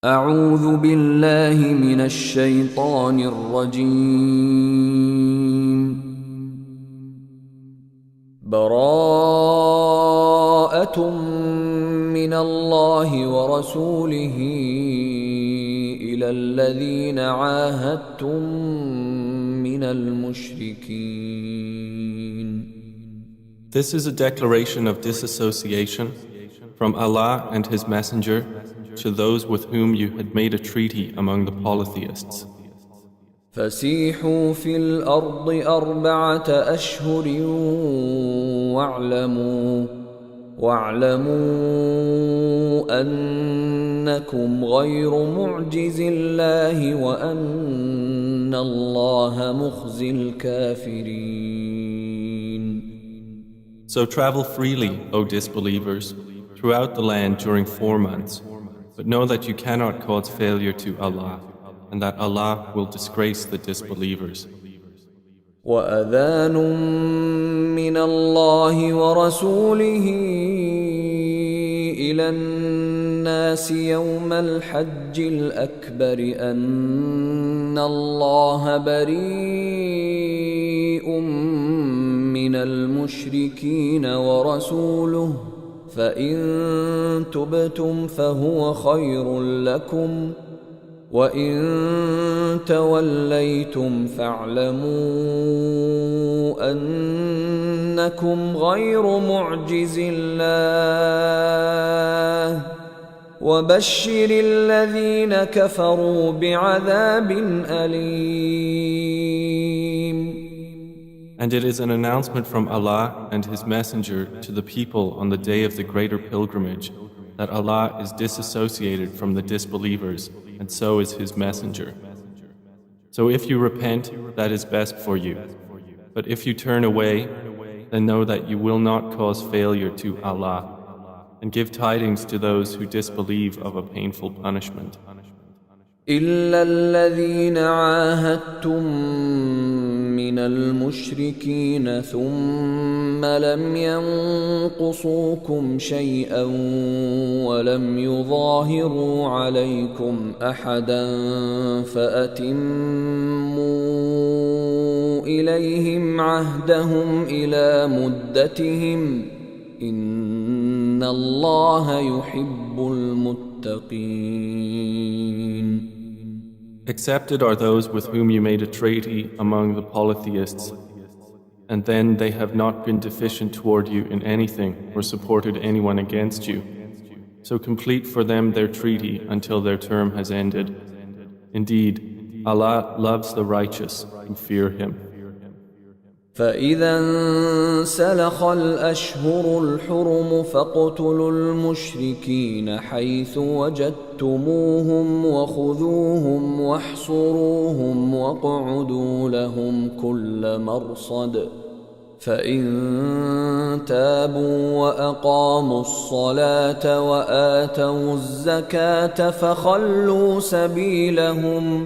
أعوذ بالله من الشيطان الرجيم. براءة من الله ورسوله إلى الذين عاهدتم من المشركين. This is a declaration of disassociation from Allah and His Messenger to those with whom you had made a treaty among the polytheists. فسيحوا في الأرض 4 أشهر واعلموا أنكم غير معجز الله وأن الله مخزي الكافرين. So travel freely, O disbelievers, throughout the land during 4 months, but know that you cannot cause failure to Allah, and that Allah will disgrace the disbelievers. وأذان من الله ورسوله إلى الناس يوم الحج الأكبر أن الله بريء من المشركين ورسوله فإن تبتم فهو خير لكم وإن توليتم فاعلموا أنكم غير معجز الله وبشر الذين كفروا بعذاب أليم. And it is an announcement from Allah and His Messenger to the people on the day of the greater pilgrimage that Allah is disassociated from the disbelievers, and so is His Messenger. So if you repent, that is best for you. But if you turn away, then know that you will not cause failure to Allah, and give tidings to those who disbelieve of a painful punishment. إلا الذين عاهدتم من المشركين ثم لم ينقصوكم شيئا ولم يظاهروا عليكم أحدا فأتموا إليهم عهدهم إلى مدتهم إن الله يحب المتقين. Accepted are those with whom you made a treaty among the polytheists, and then they have not been deficient toward you in anything or supported anyone against you. So complete for them their treaty until their term has ended. Indeed, Allah loves the righteous who fear Him. فإذا انسلخ الأشهر الحرم فاقتلوا المشركين حيث وجدتموهم وخذوهم واحصروهم واقعدوا لهم كل مرصد فإن تابوا وأقاموا الصلاة وآتوا الزكاة فخلوا سبيلهم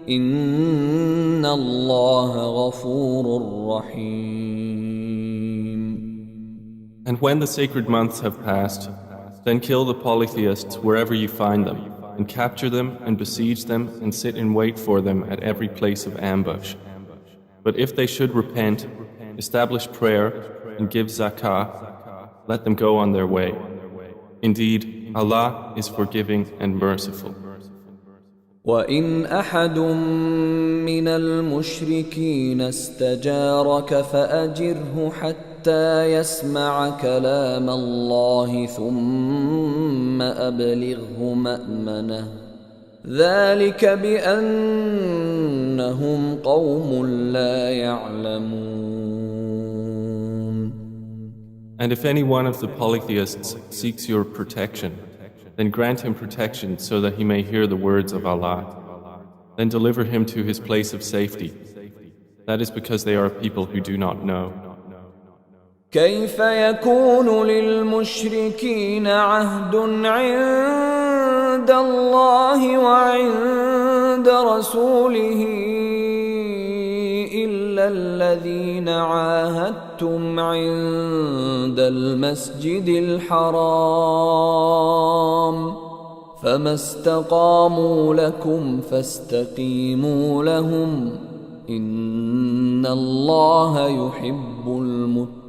إن الله غفور رحيم. And when the sacred months have passed, then kill the polytheists wherever you find them, and capture them and besiege them and sit in wait for them at every place of ambush. But if they should repent, establish prayer, and give zakah, let them go on their way. Indeed, Allah is forgiving and merciful. وإن أحد من المشركين استجارك فأجره حتى يسمع كلام الله ثم أبلغه مأمنه ذلك بأنهم قوم لا يعلمون. And if any one of the polytheists seeks your protection, then grant him protection so that he may hear the words of Allah. Then deliver him to his place of safety. That is because they are people who do not know. كيف يكون للمشركين عهد عند الله وعند رسوله إلا الذين عاهدتم عند المسجد الحرام فما استقاموا لكم فاستقيموا لهم إن الله يحب المتقين.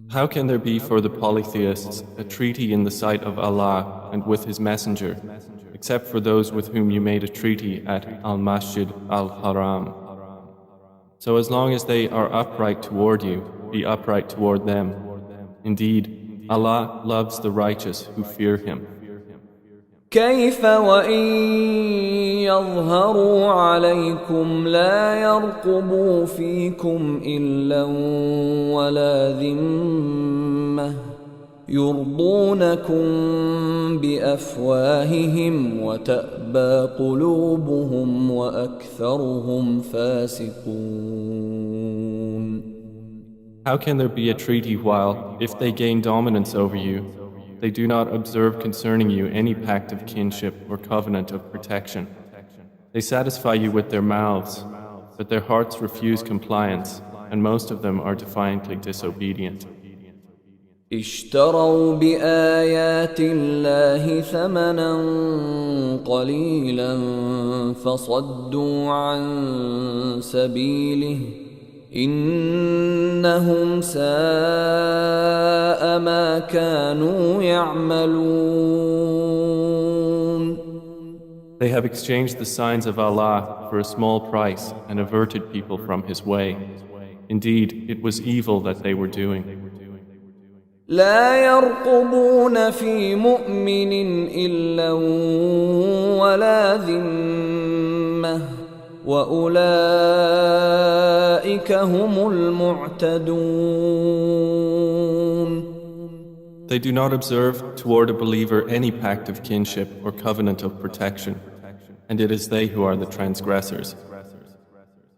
How can there be for the polytheists a treaty in the sight of Allah and with His Messenger, except for those with whom you made a treaty at Al-Masjid Al-Haram? So as long as they are upright toward you, be upright toward them. Indeed, Allah loves the righteous who fear Him. كيف وإن يظهروا عليكم لا يرقبوا فيكم إلا ولا ذمة يرضونكم بأفواههم وتأبى قلوبهم وأكثرهم فاسقون. How can there be a treaty while, if they gain dominance over you, they do not observe concerning you any pact of kinship or covenant of protection? They satisfy you with their mouths, but their hearts refuse compliance, and most of them are defiantly disobedient. اشتروا بآيات الله ثمنا قليلا فصدوا عن سبيله إنهم ساء ما كانوا يعملون. They have exchanged the signs of Allah for a small price and averted people from His way. Indeed, it was evil that they were doing. لا يرقبون في مؤمن إلا ولا ذمة وأولئك هم المعتدون. They do not observe toward a believer any pact of kinship or covenant of protection, and it is they who are the transgressors.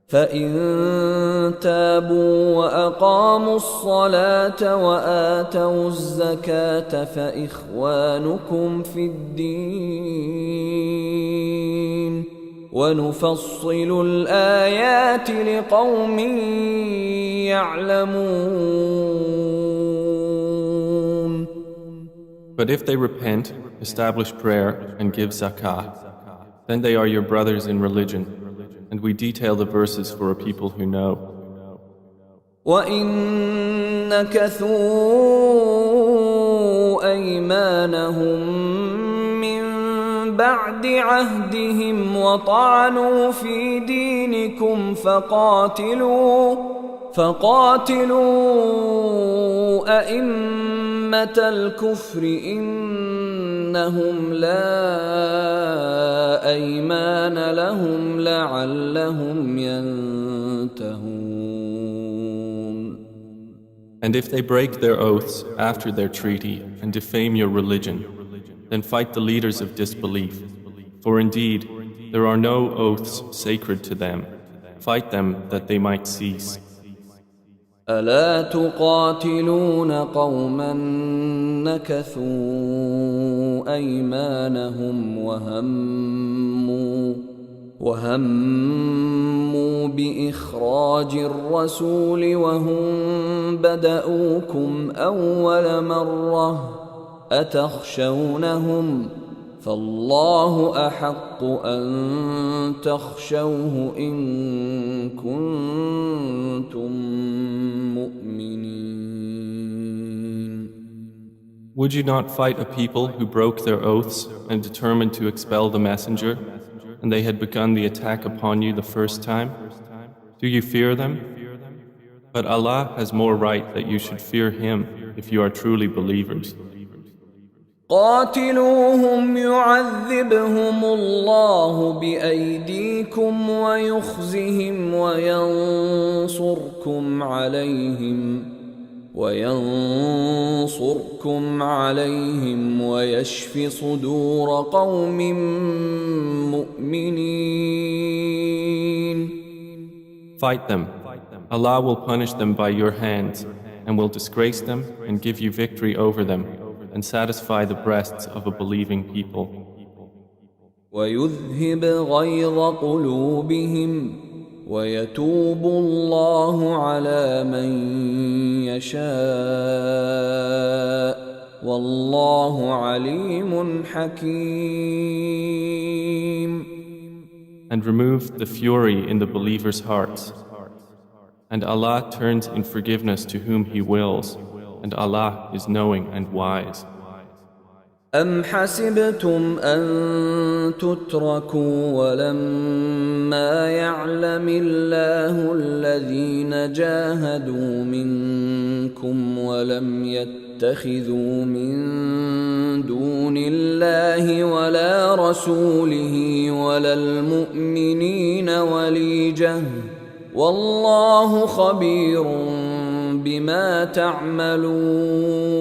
فإن تابوا وأقاموا الصلاة وآتوا الزكاة فإخوانكم في الدين ونفصل الآيات لقوم يعلمون. But if they repent, establish prayer, and give zakah, then they are your brothers in religion, and we detail the verses for a people who know. وَإِن نَكَثُوا أَيْمَانَهُم مِّن بَعْدِ عَهْدِهِمْ وَطَعَنُوا فِي دِينِكُمْ فقاتلوا أئمة الكفر إنهم لا أيمان لهم لعلهم ينتهون. And if they break their oaths after their treaty and defame your religion, then fight the leaders of disbelief. For indeed, there are no oaths sacred to them. Fight them that they might cease. ألا تقاتلون قوما نكثوا أيمانهم وهموا بإخراج الرسول وهم بدؤوكم أول مرة أتخشونهم فالله أحق أن تخشوه إن كنتم مؤمنين. Would you not fight a people who broke their oaths and determined to expel the messenger, and they had begun the attack upon you the first time? Do you fear them? But Allah has more right that you should fear Him if you are truly believers. قاتلوهم يعذبهم الله بأيديكم ويخزهم وينصركم عليهم ويشف صدور قوم مؤمنين. Fight them. Allah will punish them by your hands and will disgrace them and give you victory over them and satisfy the breasts of a believing people. وَيُذْهِبْ غَيْظَ قُلُوبِهِمْ وَيَتُوبُ اللَّهُ عَلَى مَن يَشَاءُ والله عليم حكيم. And removed the fury in the believers' hearts. And Allah turns in forgiveness to whom He wills, and Allah is knowing and wise. أم حسبتم أن تتركوا ولما يعلم الله الذين جاهدوا منكم ولم يتخذوا من دون الله ولا رسوله ولا المؤمنين وليجة والله خبير بما تعملون.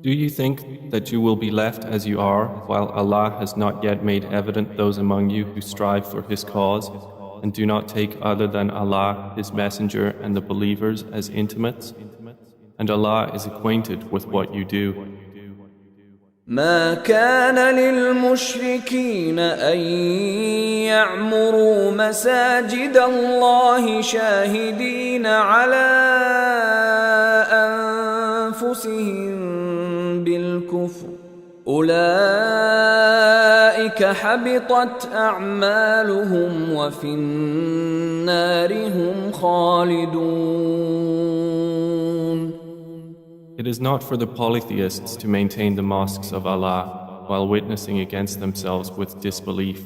Do you think that you will be left as you are, while Allah has not yet made evident those among you who strive for His cause, and do not take other than Allah, His Messenger, and the believers as intimates? And Allah is acquainted with what you do. ما كان للمشركين أن يعمروا مساجد الله شاهدين على أنفسهم بالكفر أولئك حبطت أعمالهم وفي النار هم خالدون. It is not for the polytheists to maintain the mosques of Allah while witnessing against themselves with disbelief.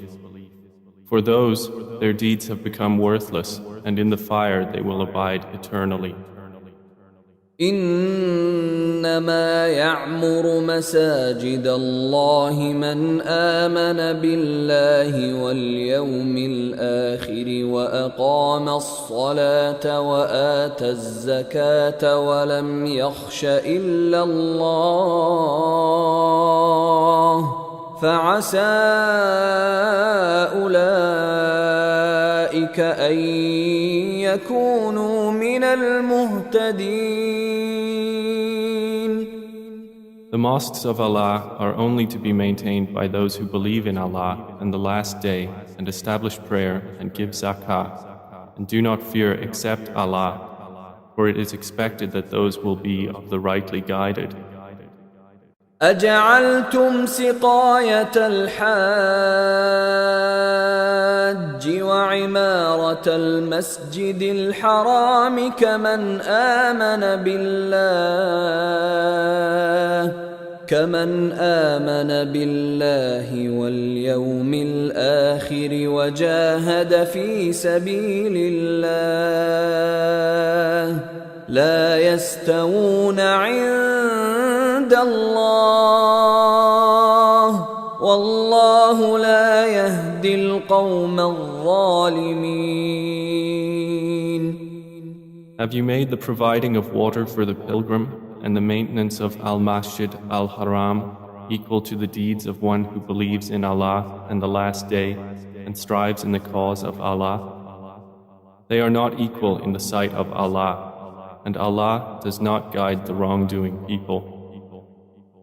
For those, their deeds have become worthless, and in the fire they will abide eternally. إنما يعمر مساجد الله من آمن بالله واليوم الآخر وأقام الصلاة وآتى الزكاة ولم يخش إلا الله فعسى أولئك أن يكونوا من المهتدين. The mosques of Allah are only to be maintained by those who believe in Allah and the last day and establish prayer and give zakah and do not fear except Allah, for it is expected that those will be of the rightly guided. أجعلتم سقاية الحاج وعمارة المسجد الحرام كمن آمن بالله واليوم الآخر وجاهد في سبيل الله لا يستوون عند الله والله لا يهدي القوم الظالمين. Have you made the providing of water for the pilgrim and the maintenance of Al-Masjid Al-Haram equal to the deeds of one who believes in Allah and the last day and strives in the cause of Allah? They are not equal in the sight of Allah, and Allah does not guide the wrongdoing people.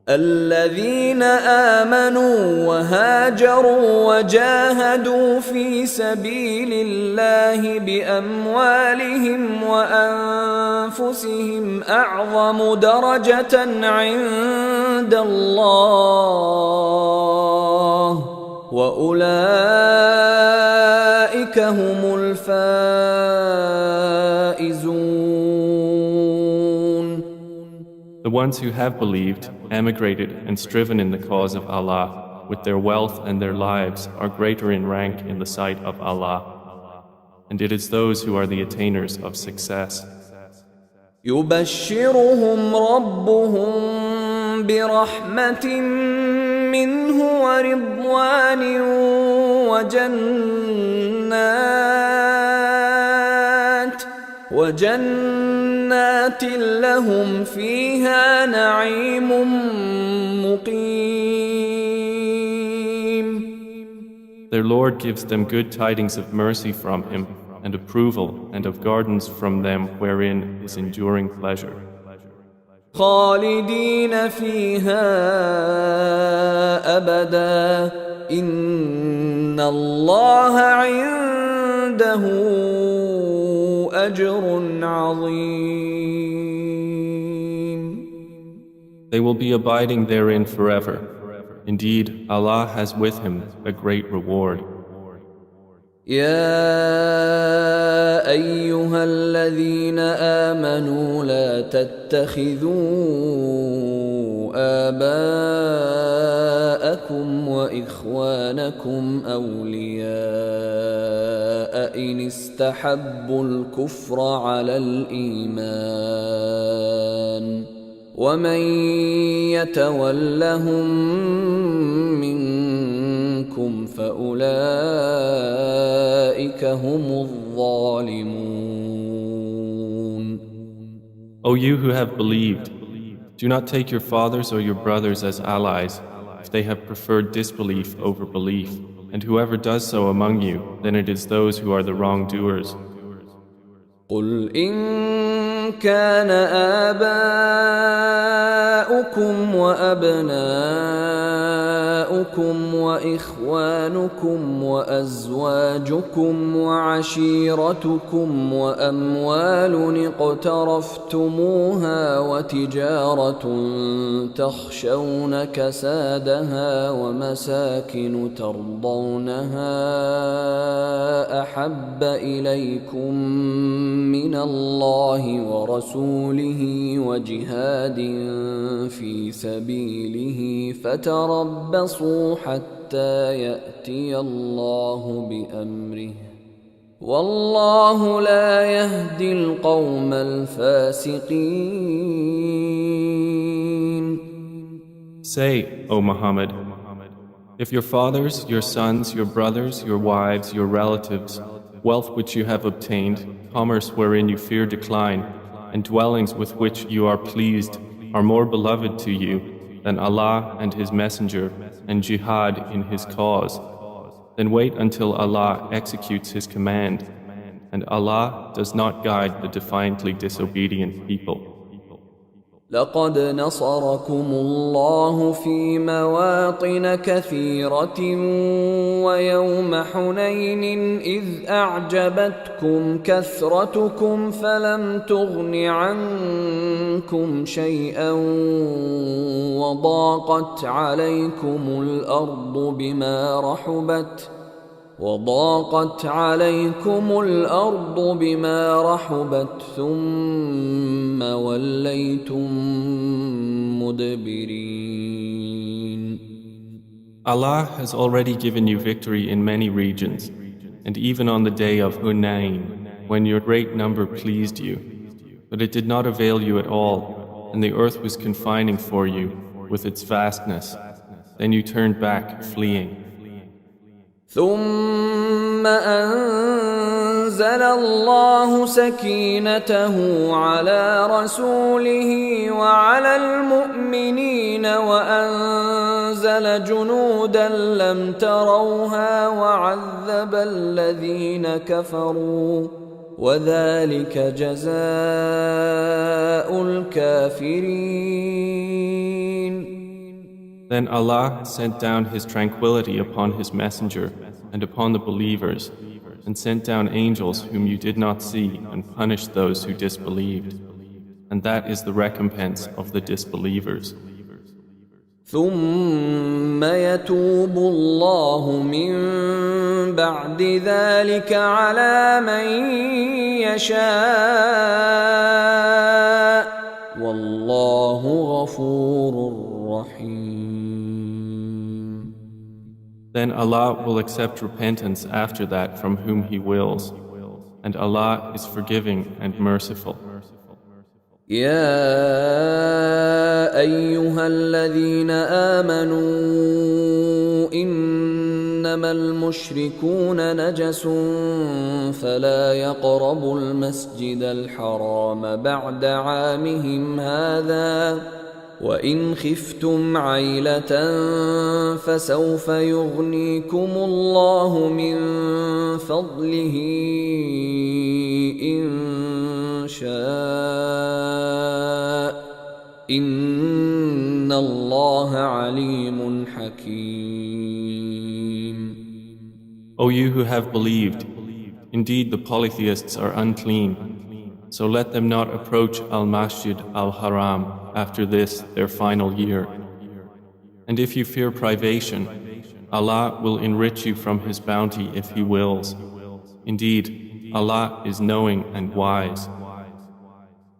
الذين آمنوا وهاجروا وجاهدوا في سبيل الله بأموالهم وأنفسهم أعظم درجة عند الله وأولئك هم الفائزون. The ones who have believed, emigrated and striven in the cause of Allah with their wealth and their lives are greater in rank in the sight of Allah. And it is those who are the attainers of success. يبشرهم ربهم برحمة منه ورضوان وجنات لهم فيها نعيم مقيم. Their Lord gives them good tidings of mercy from Him and approval and of gardens from them wherein is enduring pleasure. خالدين فيها أبدا إن الله عنده أجر عظيم. They will be abiding therein forever. Indeed, Allah has with him a great reward. يا أيها الذين آمنوا لا تتخذوا آباءكم وإخوانكم أولياء إن استحبوا الكفر على الإيمان ومن يتولهم منكم فأولئك هم الظالمون. O you who have believed, do not take your fathers or your brothers as allies if they have preferred disbelief over belief, and whoever does so among you, then it is those who are the wrongdoers. قل إن كان آباؤكم وأبناؤكم وإخوانكم وأزواجكم وعشيرتكم وأموال اقترفتموها وتجارة تخشون كسادها ومساكن ترضونها أحب إليكم من الله ورسوله وجهاد في سبيله فتربصوا حتى يأتي الله بأمره والله لا يهدي القوم الفاسقين. Say, O Muhammad, if your fathers, your sons, your brothers, your wives, your relatives, wealth which you have obtained, commerce wherein you fear decline, and dwellings with which you are pleased are more beloved to you than Allah and His Messenger and jihad in His cause, then wait until Allah executes His command, and Allah does not guide the defiantly disobedient people. لقد نصركم الله في مواطن كثيرة ويوم حنين إذ أعجبتكم كثرتكم فلم تغن عنكم شيئا وضاقت عليكم الأرض بما رحبت ثم وليتم مدبرين. Allah has already given you victory in many regions, and even on the day of Hunayn, when your great number pleased you. But it did not avail you at all, and the earth was confining for you with its vastness. Then you turned back, fleeing. ثم أنزل الله سكينته على رسوله وعلى المؤمنين وأنزل جنودا لم تروها وعذب الذين كفروا وذلك جزاء الكافرين. Then Allah sent down His tranquility upon His Messenger and upon the believers, and sent down angels whom you did not see, and punished those who disbelieved. And that is the recompense of the disbelievers. ثم يتوب الله من بعد ذلك على من يشاء والله غفور رحيم. Then Allah will accept repentance after that from whom He wills, and Allah is forgiving and merciful. يا أيها الذين آمنوا إنما المشركون نجس فلا يقربوا المسجد الحرام بعد عامهم هذا وإن خفتم عيلة فسوف يغنيكم الله من فضله إن شاء إن الله عليم حكيم. O you who have believed, indeed the polytheists are unclean, So let them not approach Al-Masjid Al-Haram after this their final year. And if you fear privation, Allah will enrich you from His bounty if He wills. Indeed, Allah is knowing and wise.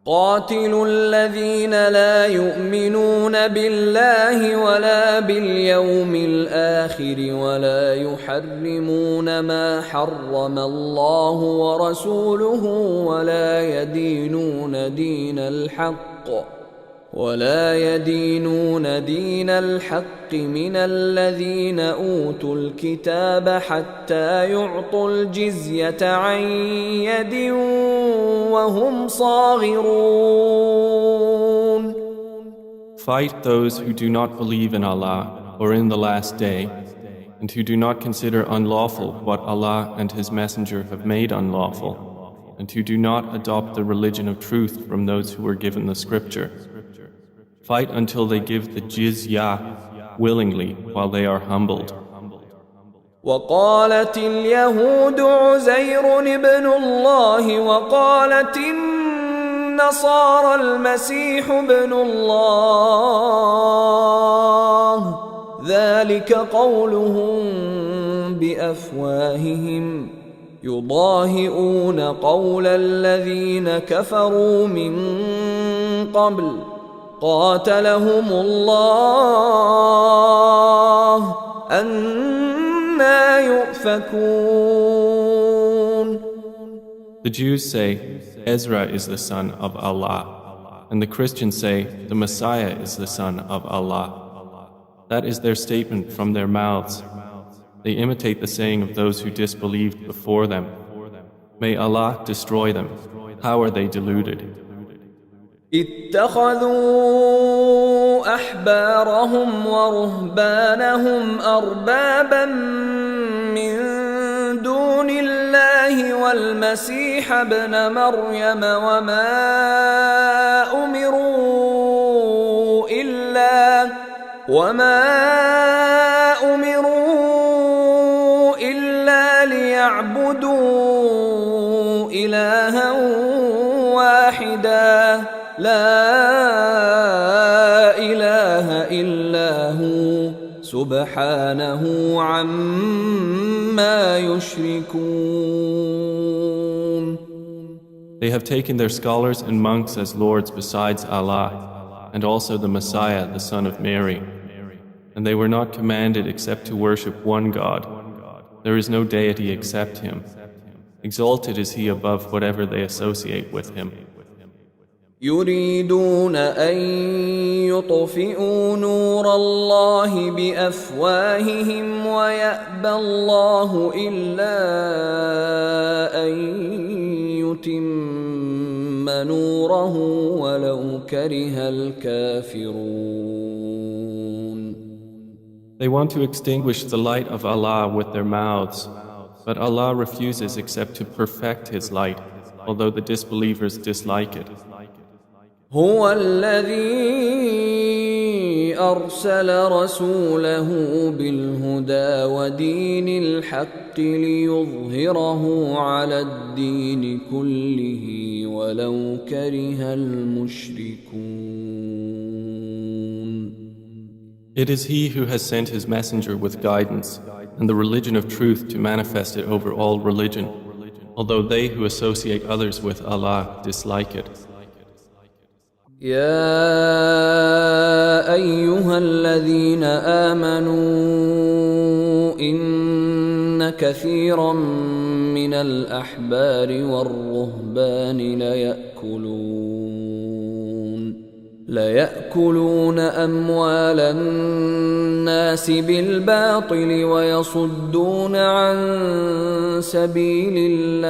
قاتلوا الذين لا يؤمنون بالله ولا باليوم الآخر ولا يحرمون ما حرم الله ورسوله ولا يدينون دين الحق من الذين أوتوا الكتاب حتى يعطوا الجزية عن يد وهم صاغرون. Fight those who do not believe in Allah or in the last day, and who do not consider unlawful what Allah and His Messenger have made unlawful, and who do not adopt the religion of truth from those who were given the scripture. Fight until they give the jizyah willingly while they are humbled. وقالت اليهود عزير ابن الله وقالت النصارى المسيح ابن الله ذلك قولهم بأفواههم يضاهئون قول الذين كفروا من قبل قاتلهم الله أنى يؤفكون. The Jews say, Ezra is the son of Allah, and the Christians say, the Messiah is the son of Allah. That is their statement from their mouths. They imitate the saying of those who disbelieved before them. May Allah destroy them. How are they deluded? اتخذوا أحبارهم ورهبانهم أربابا من دون الله والمسيح ابن مريم وما أمروا إلا ليعبدوا إلها واحدا لا إله إلا هو سبحانه عما يشركون. They have taken their scholars and monks as lords besides Allah, and also the Messiah, the son of Mary. And they were not commanded except to worship one God. There is no deity except Him. Exalted is He above whatever they associate with Him. يريدون أن يطفئوا نور الله بأفواههم ويأبى الله إلا أن يتم نوره ولو كره الكافرون. They want to extinguish the light of Allah with their mouths, but Allah refuses except to perfect His light, although the disbelievers dislike it. هو الذي أرسل رسوله بالهدى ودين الحق ليظهره على الدين كله ولو كره المشركون. It is He who has sent His messenger with guidance and the religion of truth to manifest it over all religion, although they who associate others with Allah dislike it. يا أيها الذين آمنوا إن كثيرا من الأحبار والرهبان ليأكلون أموال الناس بالباطل ويصدون عن سبيل الله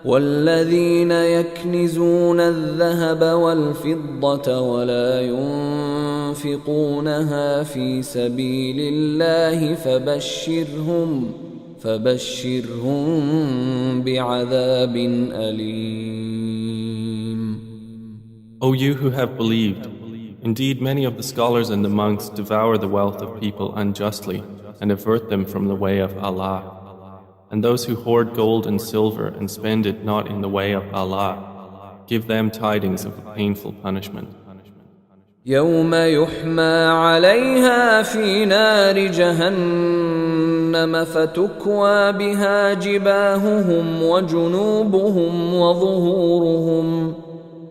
والذين يكنزون الذهب والفضة ولا ينفقونها في سبيل الله فبشرهم بعذاب أليم. O you who have believed, indeed many of the scholars and the monks devour the wealth of people unjustly and avert them from the way of Allah. And those who hoard gold and silver and spend it not in the way of Allah, give them tidings of a painful punishment. يوم يحمى عليها في نار جهنم فتكوى بها جباههم وجنوبهم وظهورهم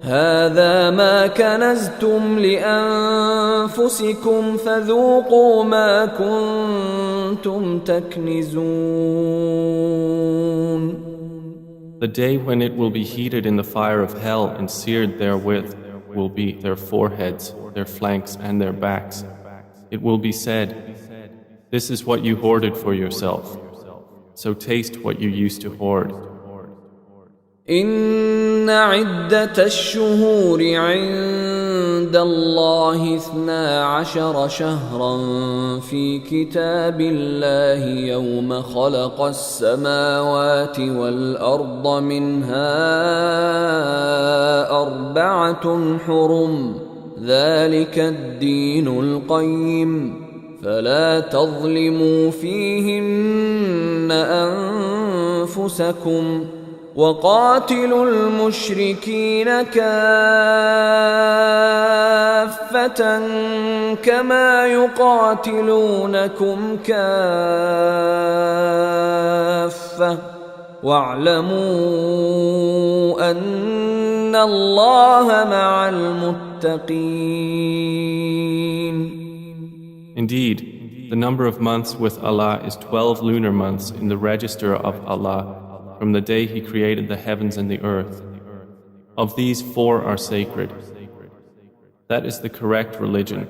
هذا ما كنزتم لأنفسكم فذوقوا ما كنتم تكنزون. The day when it will be heated in the fire of hell and seared therewith will be their foreheads, their flanks, and their backs. It will be said, "This is what you hoarded for yourself. So taste what you used to hoard." إن عدة الشهور عند الله 12 شهرا في كتاب الله يوم خلق السماوات والأرض منها 4 حرم ذلك الدين القيم فلا تظلموا فيهن أنفسكم وقاتلوا المشركين كافة كما يقاتلونكم كافة واعلموا أن الله مع المتقين. Indeed, the number of months with Allah is 12 lunar months in the register of Allah from the day He created the heavens and the earth. Of these 4 are sacred. That is the correct religion,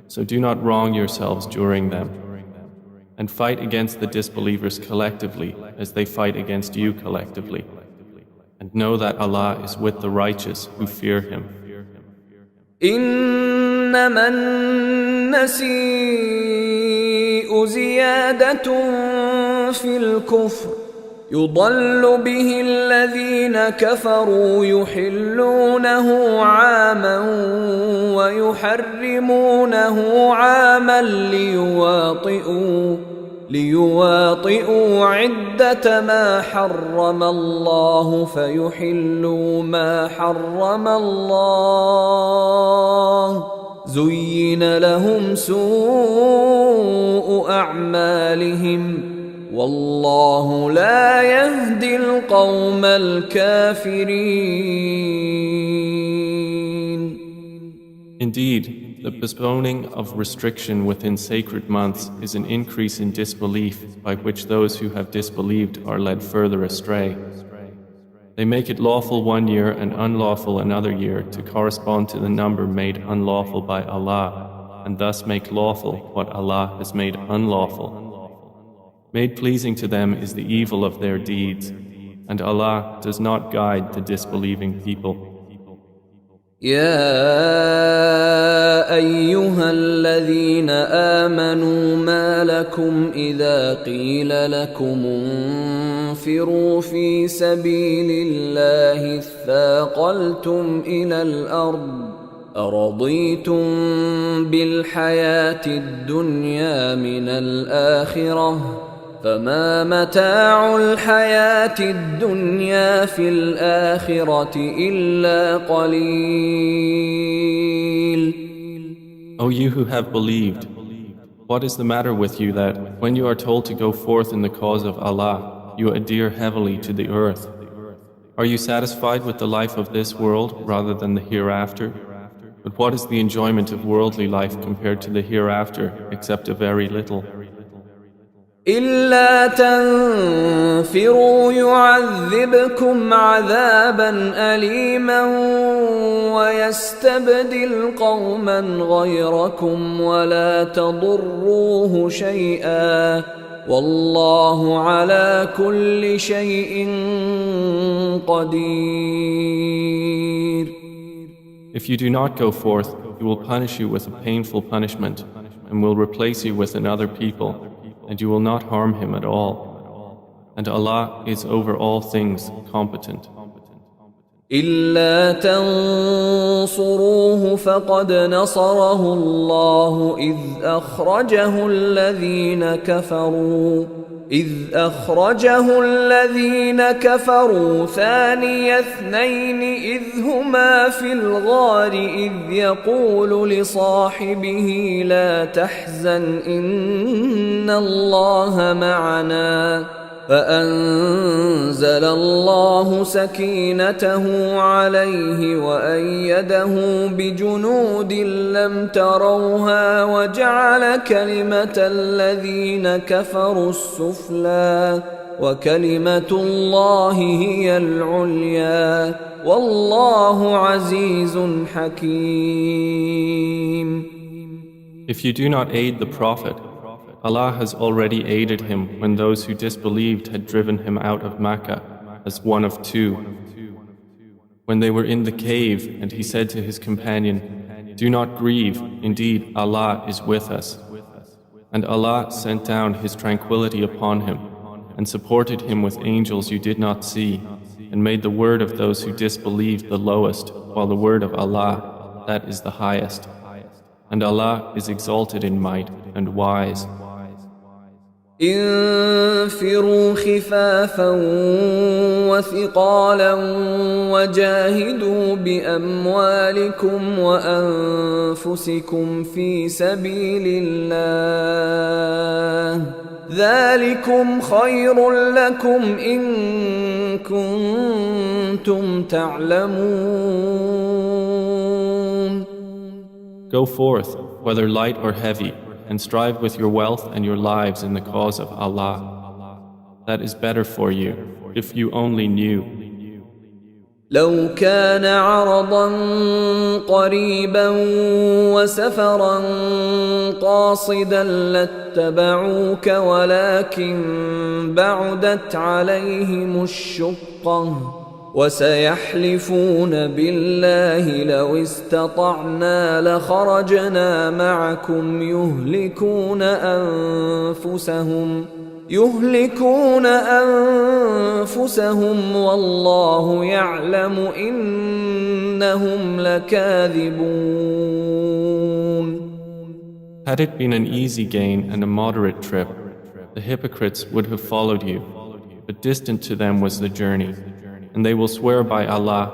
so do not wrong yourselves during them. And fight against the disbelievers collectively as they fight against you collectively. And know that Allah is with the righteous who fear Him. إنما النسيء زيادة في الكفر يضل به الذين كفروا يحلونه عاما ويحرمونه عاما ليواطئوا عدة ما حرم الله فيحلوا ما حرم الله زين لهم سوء أعمالهم والله لا يهدي القوم الكافرين. Indeed, the postponing of restriction within sacred months is an increase in disbelief by which those who have disbelieved are led further astray. They make it lawful one year and unlawful another year to correspond to the number made unlawful by Allah, and thus make lawful what Allah has made unlawful. Made pleasing to them is the evil of their deeds, and Allah does not guide the disbelieving people. يا أيها الذين آمنوا ما لكم إذا قيل لكم انفروا في سبيل الله اثاقلتم إلى الأرض أرضيتم بالحياة الدنيا من الآخرة فما متاع الحياة الدنيا في الآخرة إلا قليل. O you who have believed, what is the matter with you that, when you are told to go forth in the cause of Allah, you adhere heavily to the earth? Are you satisfied with the life of this world rather than the hereafter? But what is the enjoyment of worldly life compared to the hereafter, except a very little? إلا تنفروا يعذبكم عذابا أليما ويستبدل قوما غيركم ولا تضروه شيئا والله على كل شيء قدير. If you do not go forth, He will punish you with a painful punishment and will replace you with another people, and you will not harm him at all. And Allah is over all things competent. إلا تنصروه فقد نصره الله إذ أخرجه الذين كفروا إذ أخرجه الذين كفروا ثاني اثنين إذ هما في الغار إذ يقول لصاحبه لا تحزن إن الله معنا فأنزل الله سكينته عليه وأيده بجنود لم تروها وجعل كلمة الذين كفروا السفلى وكلمة الله هي العليا والله عزيز حكيم. If you do not aid the Prophet, Allah has already aided him when those who disbelieved had driven him out of Makkah as one of two. When they were in the cave and he said to his companion, "Do not grieve, indeed Allah is with us." And Allah sent down His tranquility upon him and supported him with angels you did not see and made the word of those who disbelieved the lowest while the word of Allah, that is the highest. And Allah is exalted in might and wise. انفروا خفافا وثقالا وجاهدوا بأموالكم وأنفسكم في سبيل الله ذلكم خير لكم إن كنتم تعلمون. Go forth, whether light or heavy, and strive with your wealth and your lives in the cause of Allah. That is better for you, if you only knew. لو كان عرضا قريبا وسفرا قاصدا لاتبعوك ولكن بعدت عليهم الشقة وسيحلفون بالله لو استطعنا لخرجنا معكم يهلكون أنفسهم والله يعلم إنهم لكاذبون. Had it been an easy gain and a moderate trip, the hypocrites would have followed you, but distant to them was the journey. And they will swear by Allah,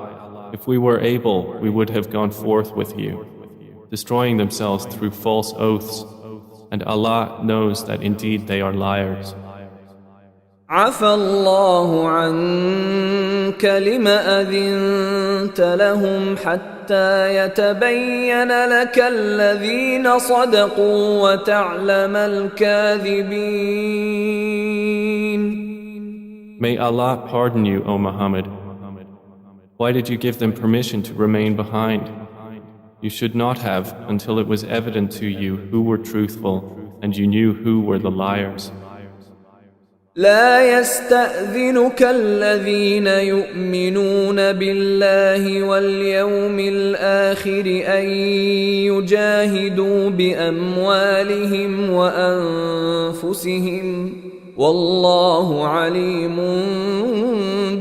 if we were able, we would have gone forth with you, destroying themselves through false oaths, and Allah knows that indeed they are liars. عفى الله عنك لما أذنت لهم حتى يتبين لك الذين صدقوا وتعلم الكاذبين. May Allah pardon you, O Muhammad. Why did you give them permission to remain behind? You should not have until it was evident to you who were truthful and you knew who were the liars. لا يستأذنك الذين يؤمنون بالله واليوم الآخر أن يجاهدوا بأموالهم وأنفسهم والله عليم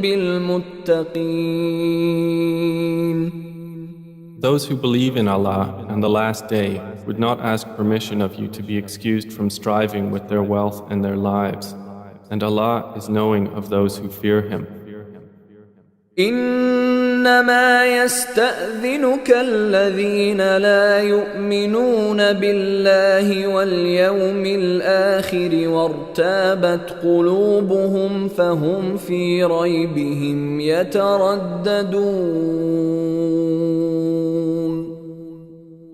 بالمتقين. Those who believe in Allah and the last day would not ask permission of you to be excused from striving with their wealth and their lives, and Allah is knowing of those who fear Him. إنما يستأذنك الذين لا يؤمنون بالله واليوم الآخر وارتابت قلوبهم فهم في ريبهم يترددون.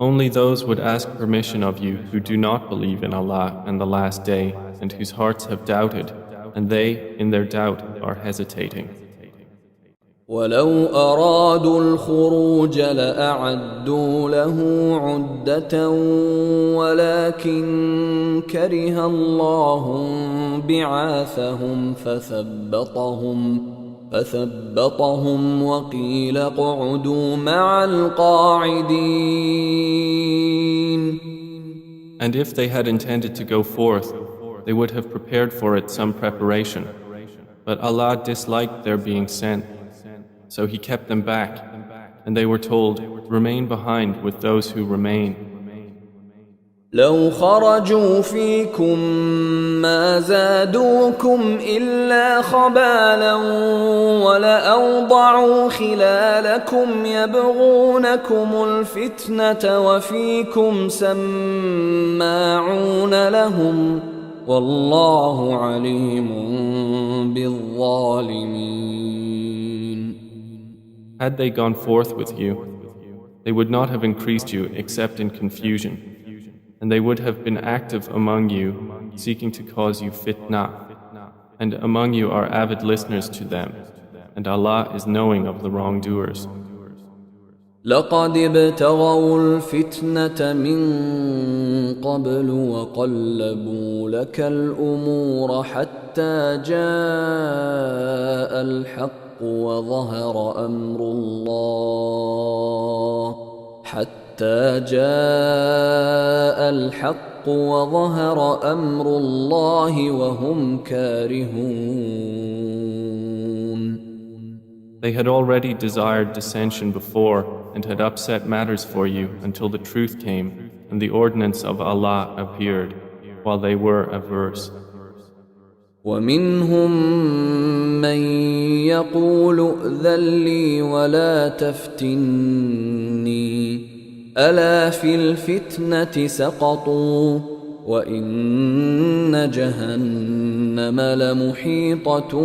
Only those would ask permission of you who do not believe in Allah and the last day and whose hearts have doubted, and they, in their doubt, are hesitating. ولو أرادوا الخروج لأعدوا له عدة ولكن كره الله بعاثهم فثبطهم وقيل اقعدوا مع القاعدين. And if they had intended to go forth, they would have prepared for it some preparation. But Allah disliked their being sent. So He kept them back, and they were told, remain behind with those who remain. لو خرجوا فيكم ما زادوكم إلا خبالا ولأوضعوا خلالكم يبغونكم الفتنة وفيكم سماعون لهم والله عليم بالظالمين. Had they gone forth with you, they would not have increased you except in confusion, and they would have been active among you, seeking to cause you fitna. And among you are avid listeners to them, and Allah is knowing of the wrongdoers. لقد ابتغوا الفتنة من قبل وقلبوا لك الأمور حتى جاء الحق وظهر أمر الله وهم كارهون. They had already desired dissension before and had upset matters for you until the truth came and the ordinance of Allah appeared while they were averse. ومنهم من يقول ائذن لي ولا تفتني ألا في الفتنة سقطوا وإن جهنم لمحيطة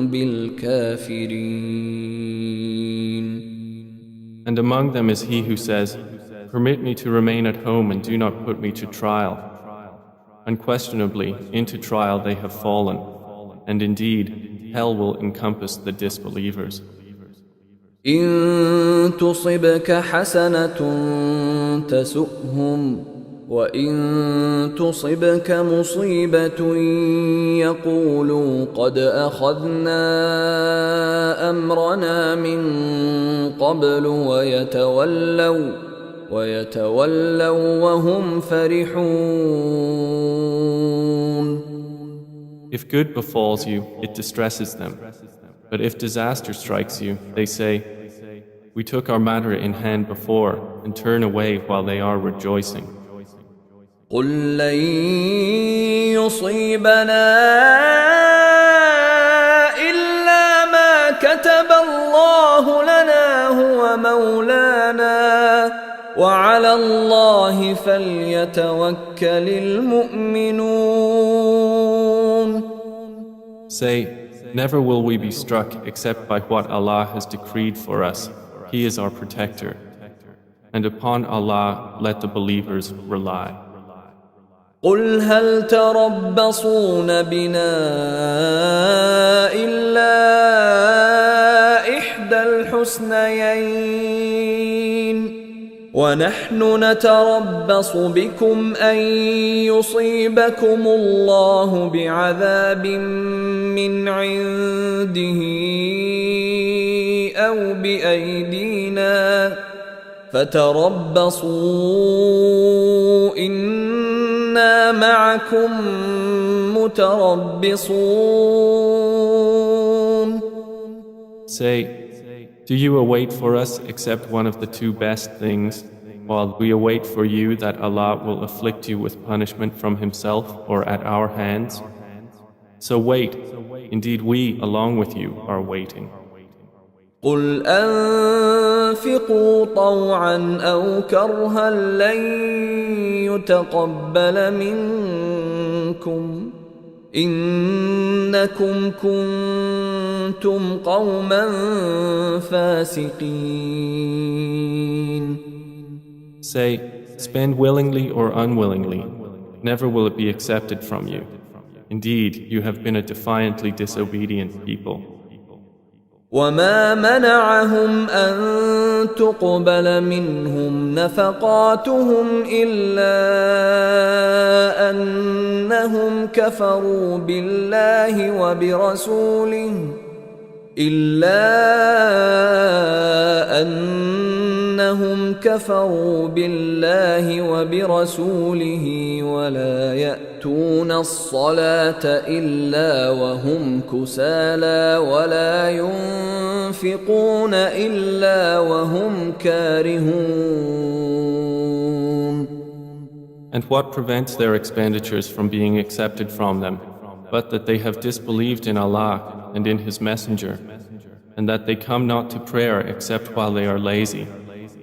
بالكافرين. And among them is he who says, "Permit me to remain at home and do not put me to trial." Unquestionably, into trial they have fallen, and indeed, hell will encompass the disbelievers. إن تصبك حسنة تسؤهم وإن تصبك مصيبة يقولوا قد أخذنا أمرنا من قبل ويتولوا وهم فرحون. If good befalls you, it distresses them. But if disaster strikes you, they say, "We took our matter in hand before," and turn away while they are rejoicing. قل لن يصيبنا إلا ما كتب الله لنا هو مولانا وعلى الله فليتوكل المؤمنون. Say, never will we be struck except by what Allah has decreed for us. He is our protector. And upon Allah let the believers rely. قل هل تربصون بنا إلا إحدى الحسنيين ونحن نتربص بكم أن يصيبكم الله بعذاب من عنده أو بأيدينا فتربصوا إنا معكم متربصون. Say, do you await for us except one of the two best things, while we await for you that Allah will afflict you with punishment from Himself or at our hands? So wait, indeed we along with you are waiting. قل أنفقوا طوعا أو كرها لن يتقبل منكم إنكم كنتم قوما فاسقين. Say, spend willingly or unwillingly, never will it be accepted from you. Indeed, you have been a defiantly disobedient people. وما منعهم أن تقبل منهم نفقاتهم إلا أنهم كفروا بالله وبرسوله ولا يأتون الصلاة إلا وهم كسالى ولا ينفقون إلا وهم كارهون. And what prevents their expenditures from being accepted from them, but that they have disbelieved in Allah and in His Messenger, and that they come not to prayer except while they are lazy,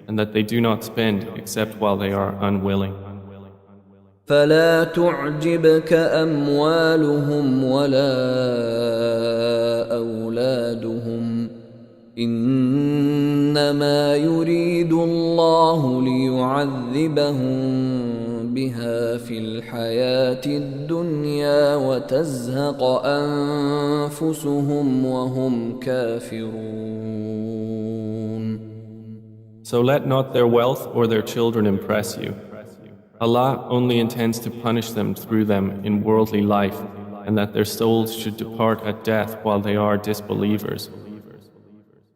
and that they do not spend except while they are unwilling. فلا تعجبك أموالهم ولا أولادهم إنما يريد الله ليعذبهم بها في الحياة الدنيا وتزهق أنفسهم وهم كافرون. So let not their wealth or their children impress you. Allah only intends to punish them through them in worldly life, and that their souls should depart at death while they are disbelievers.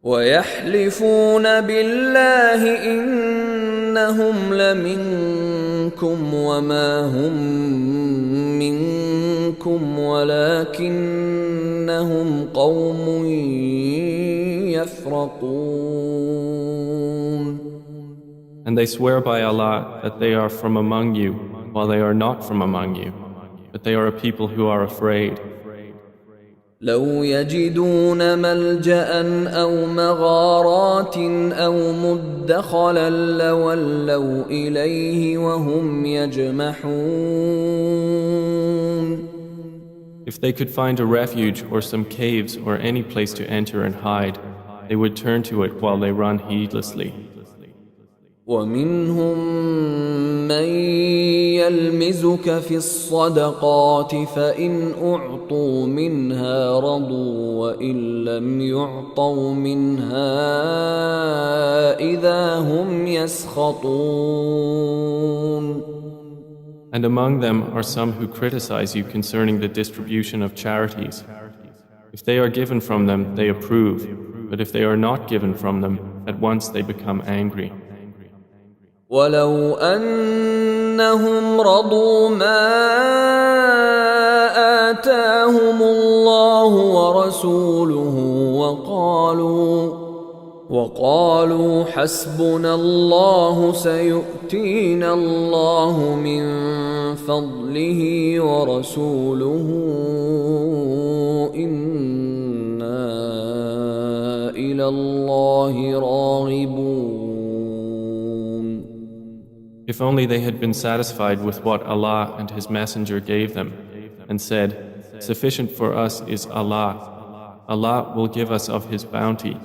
ويحلفون بالله إنهم لمنكم وما هم منكم ولكنهم قوم يفرقون. And they swear by Allah that they are from among you, while they are not from among you, but they are a people who are afraid. لو يجدون ملجأ أو مغارات أو مدخلا لولوا إليه وهم يجمحون. If they could find a refuge or some caves or any place to enter and hide, they would turn to it while they run heedlessly. ومنهم من يلمزك في الصدقات فإن أعطوا منها رضوا وإن لم يعطوا منها إذا هم يسخطون. And among them are some who criticize you concerning the distribution of charities. If they are given from them, they approve, but if they are not given from them, at once they become angry. ولو أنهم رضوا ما آتاهم الله ورسوله وقالوا حسبنا الله سيؤتينا الله من فضله ورسوله إنا إلى الله راغبون. If only they had been satisfied with what Allah and His Messenger gave them, and said, "Sufficient for us is Allah. Allah will give us of His bounty,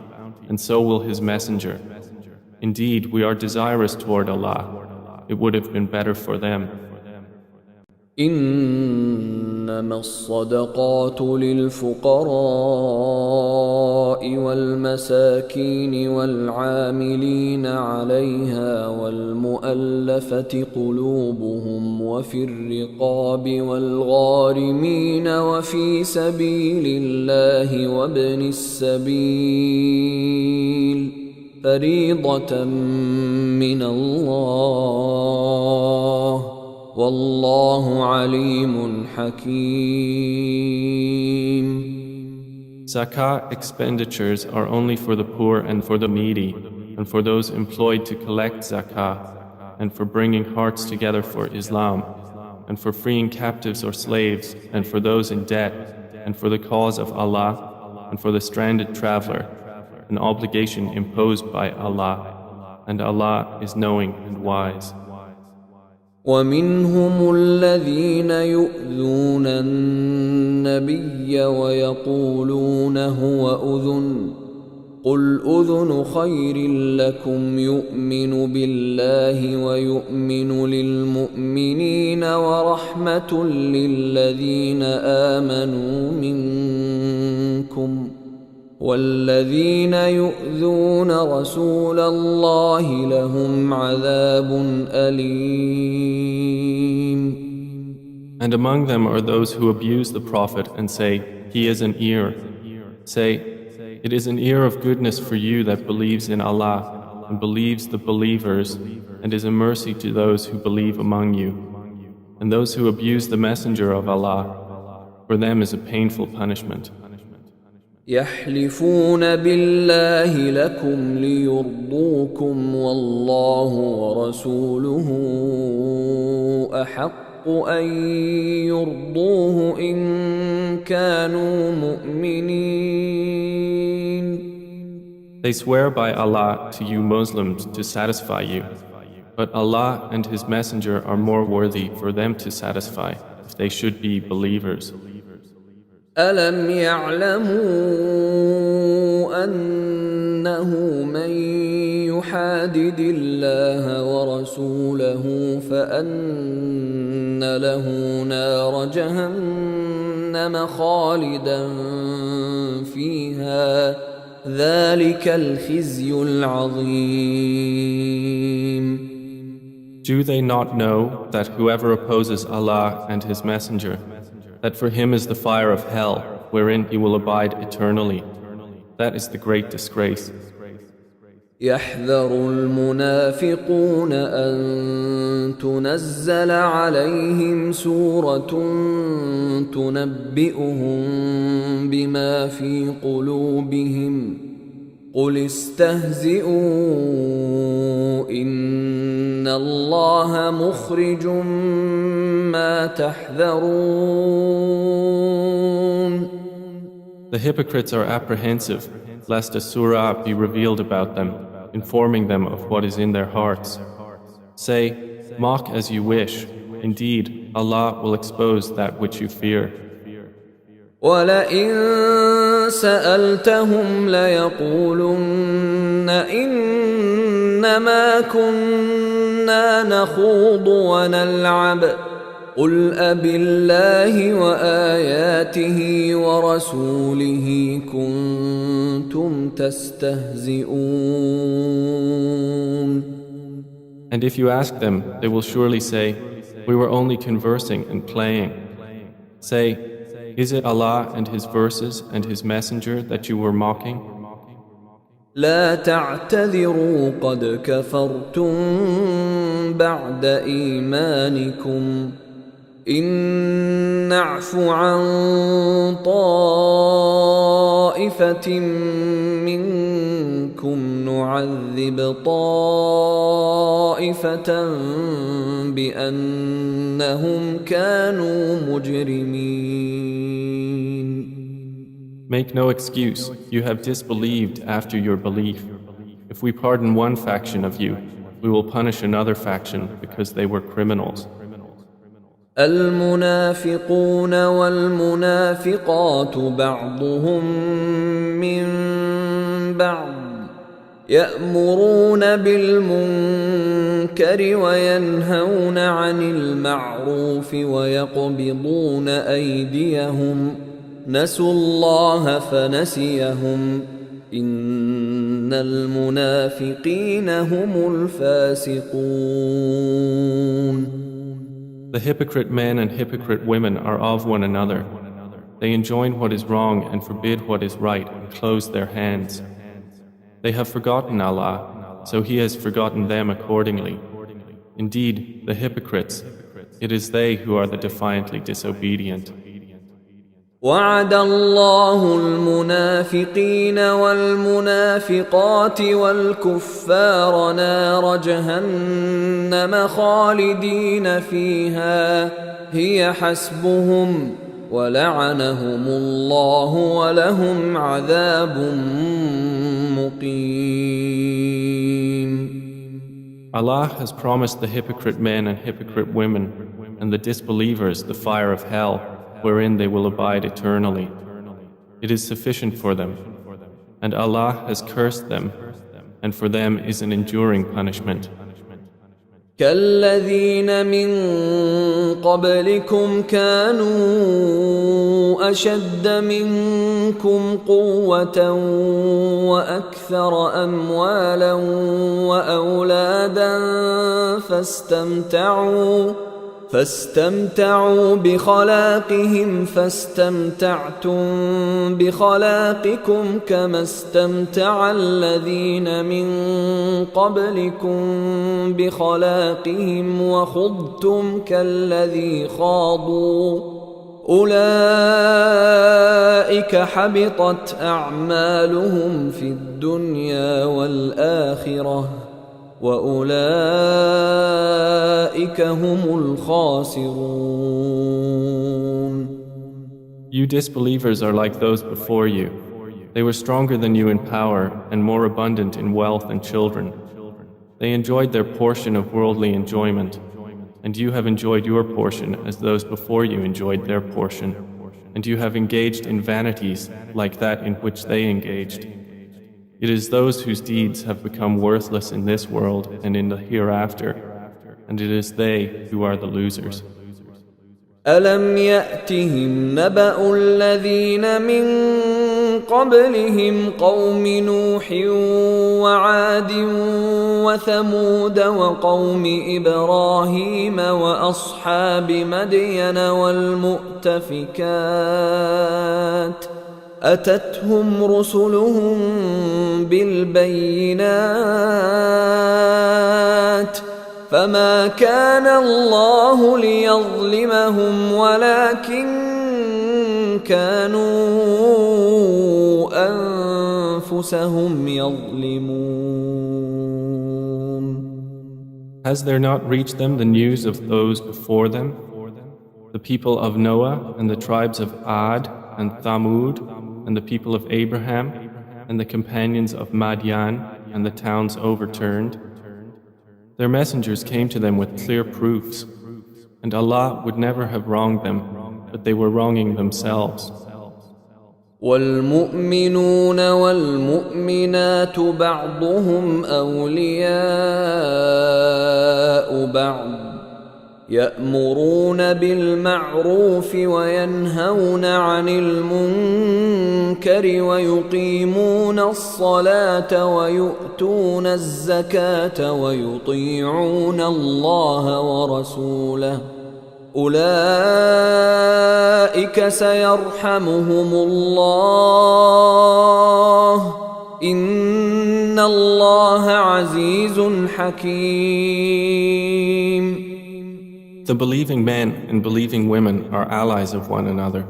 and so will His Messenger. Indeed, we are desirous toward Allah. It would have been better for them." إنما الصدقات للفقراء والمساكين والعاملين عليها والمؤلفة قلوبهم وفي الرقاب والغارمين وفي سبيل الله وابن السبيل فريضة من الله والله عليم حكيم. Zakah expenditures are only for the poor and for the needy, and for those employed to collect zakah, and for bringing hearts together for Islam, and for freeing captives or slaves, and for those in debt, and for the cause of Allah, and for the stranded traveler, an obligation imposed by Allah, and Allah is knowing and wise. ومنهم الذين يؤذون النبي ويقولون هو أذن قل أذن خير لكم يؤمن بالله ويؤمن للمؤمنين ورحمة للذين آمنوا منكم والذين يؤذون رسول الله لهم عذاب أليم. And among them are those who abuse the Prophet and say, "He is an ear." Say, "It is an ear of goodness for you that believes in Allah and believes the believers, and is a mercy to those who believe among you. And those who abuse the Messenger of Allah, for them is a painful punishment." يحلفون بالله لكم ليرضوكم والله ورسوله أحق أن يرضوه إن كانوا مؤمنين. They swear by Allah to you Muslims to satisfy you, but Allah and His Messenger are more worthy for them to satisfy if they should be believers. ألم يعلموا أنه من يحادد الله ورسوله فأن له نار جهنم خالدا فيها ذلك الخزي العظيم. Do they not know that whoever opposes Allah and His Messenger, that for him is the fire of hell, wherein he will abide eternally? That is the great disgrace. يحذر المنافقون أن تنزل عليهم سورة تنبئهم بما في قلوبهم قل استهزئوا إن الله مخرج ما تحذرون. The hypocrites are apprehensive lest a surah be revealed about them, informing them of what is in their hearts. Say, mock as you wish. Indeed, Allah will expose that which you fear. وَلَئِن سَأَلْتَهُمْ لَيَقُولُنَّ إِنَّمَا كُنَّا نَخُوضُ وَنَلْعَبُ قُلْ أَبِاللَّهِ وَآيَاتِهِ وَرَسُولِهِ كُنتُمْ تَسْتَهْزِئُونَ. And if you ask them, they will surely say, we were only conversing and playing. Say, is it Allah and His verses and His Messenger that you were mocking? لا تعتذروا قد كفرتم بعد إيمانكم إن نعف عن طائفة منكم نعذب طائفة بأنهم كانوا مجرمين. Make no excuse, you have disbelieved after your belief. If we pardon one faction of you, we will punish another faction because they were criminals. المنافقون والمنافقات بعضهم من بعض يأمرون بالمنكر وينهون عن المعروف ويقبضون أيديهم نسوا الله فنسيهم إن المنافقين هم الفاسقون. The hypocrite men and hypocrite women are of one another. They enjoin what is wrong and forbid what is right and close their hands. They have forgotten Allah, so He has forgotten them accordingly. Indeed, the hypocrites, it is they who are the defiantly disobedient. وعد الله المنافقين والمنافقات والكفار نار جهنم خالدين فيها هي حسبهم ولعنهم الله ولهم عذاب مقيم. Allah has promised the hypocrite men and hypocrite women and the disbelievers the fire of hell, wherein they will abide eternally. It is sufficient for them, and Allah has cursed them, and for them is an enduring punishment. كالذين من قبلكم كانوا أشد منكم قوة وأكثر أموالا وأولادا فاستمتعوا بخلاقهم فاستمتعتم بخلاقكم كما استمتع الذين من قبلكم بخلاقهم وخضتم كالذي خاضوا أولئك حبطت أعمالهم في الدنيا والآخرة وأولئك هم الخاسرون. You disbelievers are like those before you. They were stronger than you in power and more abundant in wealth and children. They enjoyed their portion of worldly enjoyment, and you have enjoyed your portion as those before you enjoyed their portion, and you have engaged in vanities like that in which they engaged. It is those whose deeds have become worthless in this world and in the hereafter, and it is they who are the losers. ألم يأتهم نبأ الذين من قبلهم قوم نوح وعاد وثمود وقوم إبراهيم وأصحاب مدين والمؤتفكات أتتهم رسلهم بالبينات فما كان الله ليظلمهم ولكن كانوا أنفسهم يظلمون. Has there not reached them the news of those before them, the people of Noah and the tribes of Ad and Thamud and the people of Abraham and the companions of Madian and the towns overturned? Their messengers came to them with clear proofs, and Allah would never have wronged them, but they were wronging themselves. والمؤمنون والمؤمنات بعضهم أولياء بعض يأمرون بالمعروف وينهون عن المنكر ويقيمون الصلاة ويؤتون الزكاة ويطيعون الله ورسوله أولئك سيرحمهم الله إن الله عزيز حكيم. The believing men and believing women are allies of one another.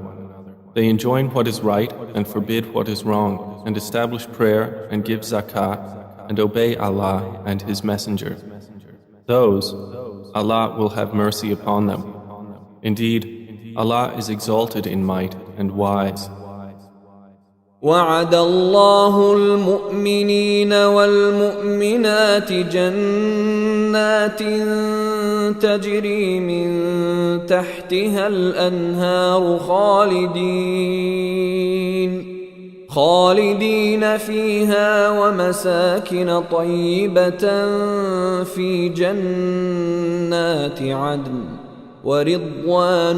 They enjoin what is right and forbid what is wrong, and establish prayer and give zakah and obey Allah and His Messenger. Those, Allah will have mercy upon them. Indeed, Allah is exalted in might and wise. وعد الله المؤمنين والمؤمنات جنات تجري من تحتها الأنهار خالدين فيها ومساكن طيبة في جنات عدن ورضوان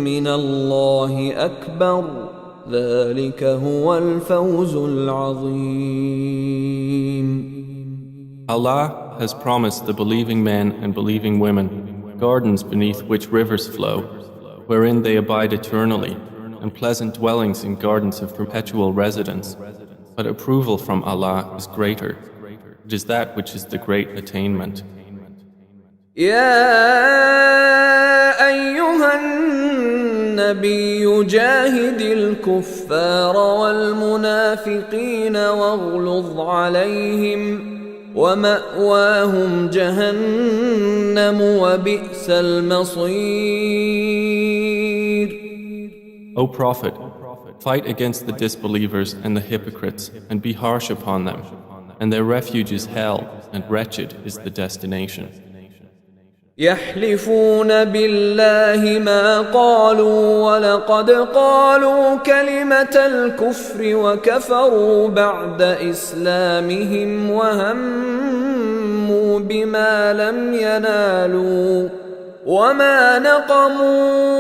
من الله أكبر ذلك هو الفوز العظيم. Allah has promised the believing men and believing women gardens beneath which rivers flow, wherein they abide eternally, and pleasant dwellings in gardens of perpetual residence. But approval from Allah is greater. It is that which is the great attainment. يا أيها النبي جاهد الكفار والمنافقين واغلظ عليهم ومأواهم جهنم وبئس المصير. O Prophet, fight against the disbelievers and the hypocrites and be harsh upon them, and their refuge is hell, and wretched is the destination. يحلفون بالله ما قالوا ولقد قالوا كلمة الكفر وكفروا بعد إسلامهم وهموا بما لم ينالوا وما نقموا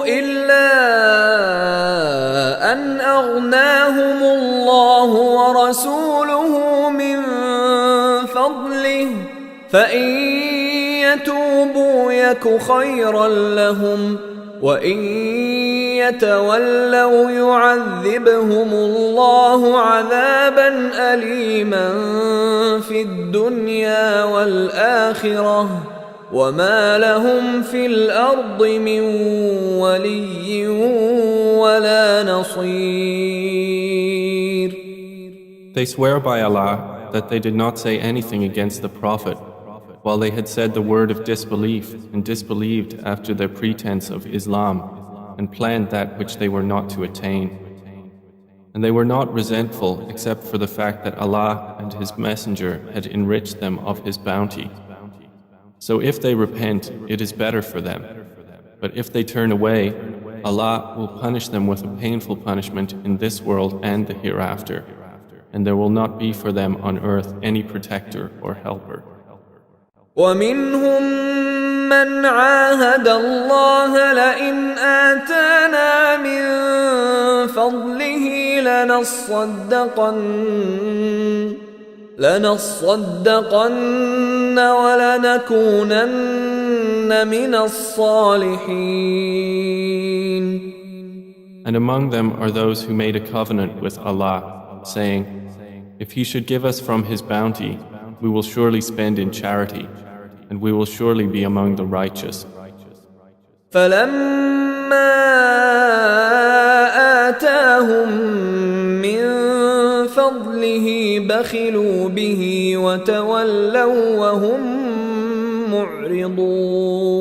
إلا أن أغناهم الله ورسوله من فضله فإن يتوبوا يك خيرا لهم وإن يتولوا يعذبهم الله عذابا أليما في الدنيا والآخرة وما لهم في الأرض من ولي ولا نصير. They swear by Allah that they did not say anything against the Prophet, while they had said the word of disbelief and disbelieved after their pretense of Islam and planned that which they were not to attain. And they were not resentful except for the fact that Allah and His Messenger had enriched them of His bounty. So if they repent, it is better for them. But if they turn away, Allah will punish them with a painful punishment in this world and the hereafter. And there will not be for them on earth any protector or helper. ومنهم من عاهد الله لئن آتانا من فضله لنصدقن ولنكونن من الصالحين. And among them are those who made a covenant with Allah, saying, if He should give us from His bounty, we will surely spend in charity, and we will surely be among the righteous. فلما آتاهم من فضله بخلوا به وتولوا وهم معرضون.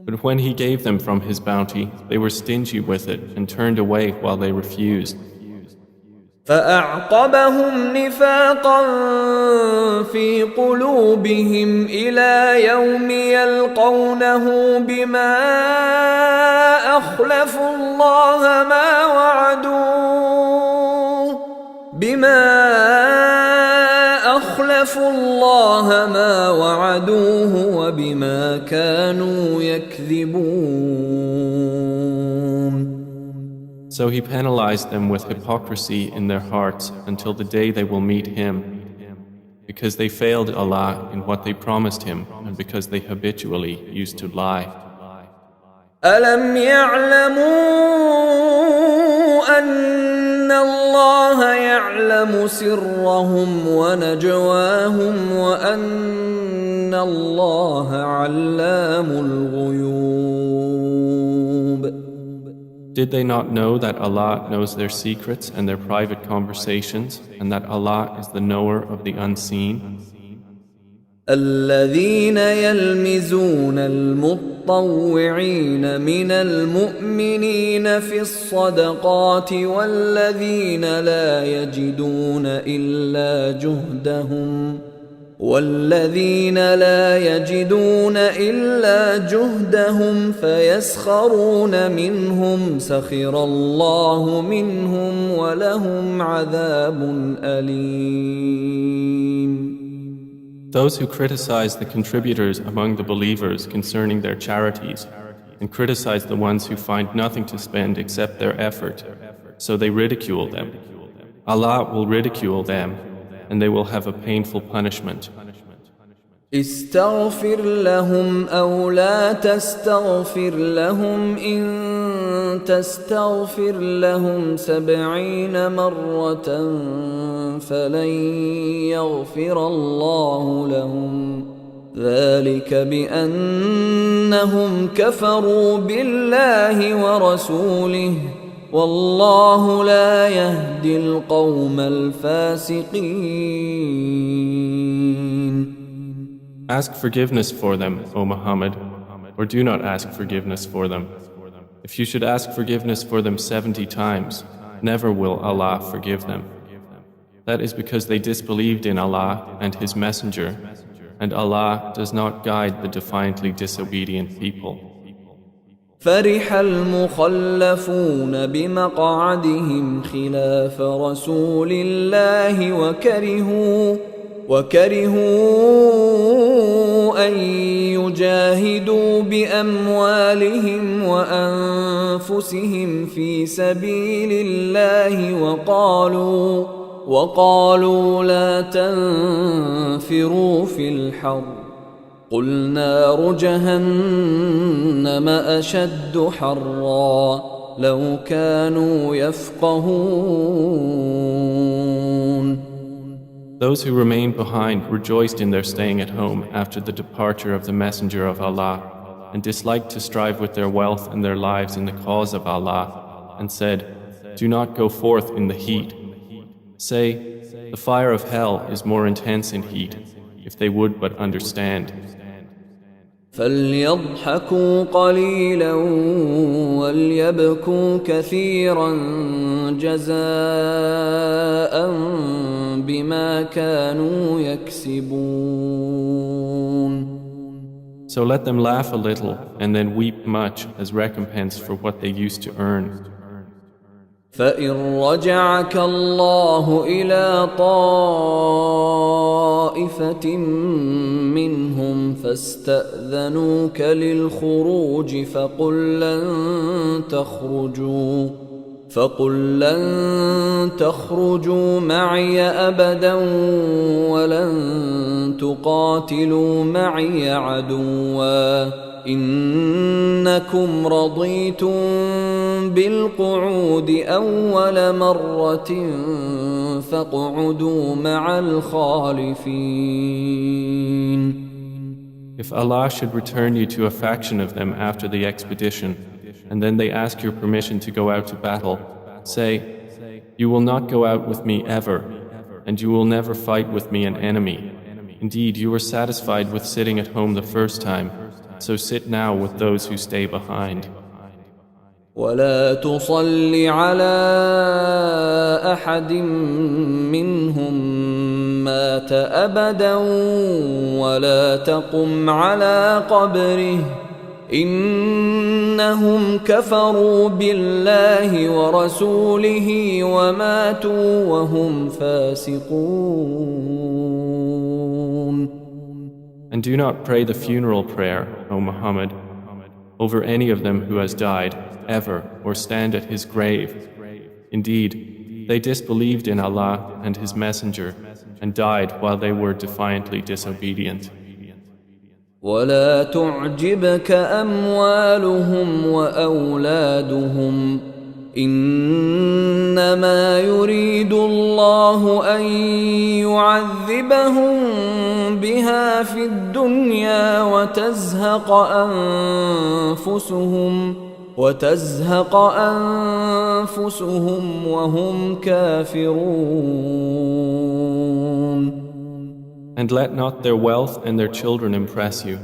But when He gave them from His bounty, they were stingy with it and turned away while they refused. فأعقبهم نفاقا في قلوبهم إلى يوم يلقونه بما أخلفوا الله ما وعدوه وبما كانوا يكذبون. So He penalized them with hypocrisy in their hearts until the day they will meet Him, because they failed Allah in what they promised Him and because they habitually used to lie. ألم يعلموا أن الله يعلم سرهم ونجواهم وأن الله علام الغيوب. Did they not know that Allah knows their secrets and their private conversations, and that Allah is the knower of the unseen? الذين يلمزون المطوعين من المؤمنين في الصدقات والذين لا يجدون إلا جهدهم فيسخرون منهم سخر الله منهم ولهم عذاب أليم. Those who criticize the contributors among the believers concerning their charities and criticize the ones who find nothing to spend except their effort, so they ridicule them. Allah will ridicule them, and they will have a painful punishment. استغفر لهم أو لا تستغفر لهم إن تستغفر لهم 70 مرة فلن يغفر الله لهم ذلك بأنهم كفروا بالله ورسوله والله لا يهدي القوم الفاسقين. Ask forgiveness for them, O Muhammad, or do not ask forgiveness for them. If you should ask forgiveness for them 70 times, never will Allah forgive them. That is because they disbelieved in Allah and His Messenger, and Allah does not guide the defiantly disobedient people. فرح المخلفون بمقعدهم خلاف رسول الله وكرهوا أن يجاهدوا بأموالهم وأنفسهم في سبيل الله وقالوا لا تنفروا في الحر قل نار جهنم أشد حرا لو كانوا يفقهون. Those who remained behind rejoiced in their staying at home after the departure of the Messenger of Allah, and disliked to strive with their wealth and their lives in the cause of Allah, and said, "Do not go forth in the heat." Say, "The fire of hell is more intense in heat," if they would but understand. فليضحكوا قليلا وليبكوا كثيرا جزاء بما كانوا يكسبون. So let them laugh a little and then weep much as recompense for what they used to earn. فإن رجعك الله إلى طائفة منهم فاستأذنوك للخروج فقل لن تخرجوا معي أبدا ولن تقاتلوا معي عدوا إنكم رضيتم بالقعود أول مرة فاقعدوا مع الخالفين. If Allah should return you to a faction of them after the expedition, and then they ask your permission to go out to battle, say, "You will not go out with me ever, and you will never fight with me an enemy. Indeed, you were satisfied with sitting at home the first time, so sit now with those who stay behind." ولا تصل على أحد منهم مات أبدا ولا تقم على قبره إنهم كفروا بالله ورسوله وماتوا وهم فاسقون. And do not pray the funeral prayer, O Muhammad, over any of them who has died, ever, or stand at his grave. Indeed, they disbelieved in Allah and His Messenger and died while they were defiantly disobedient. ولا تعجبك أموالهم وأولادهم إنما يريد الله أن يعذبهم بها في الدنيا وتزهق أنفسهم وهم كافرون. And let not their wealth and their children impress you.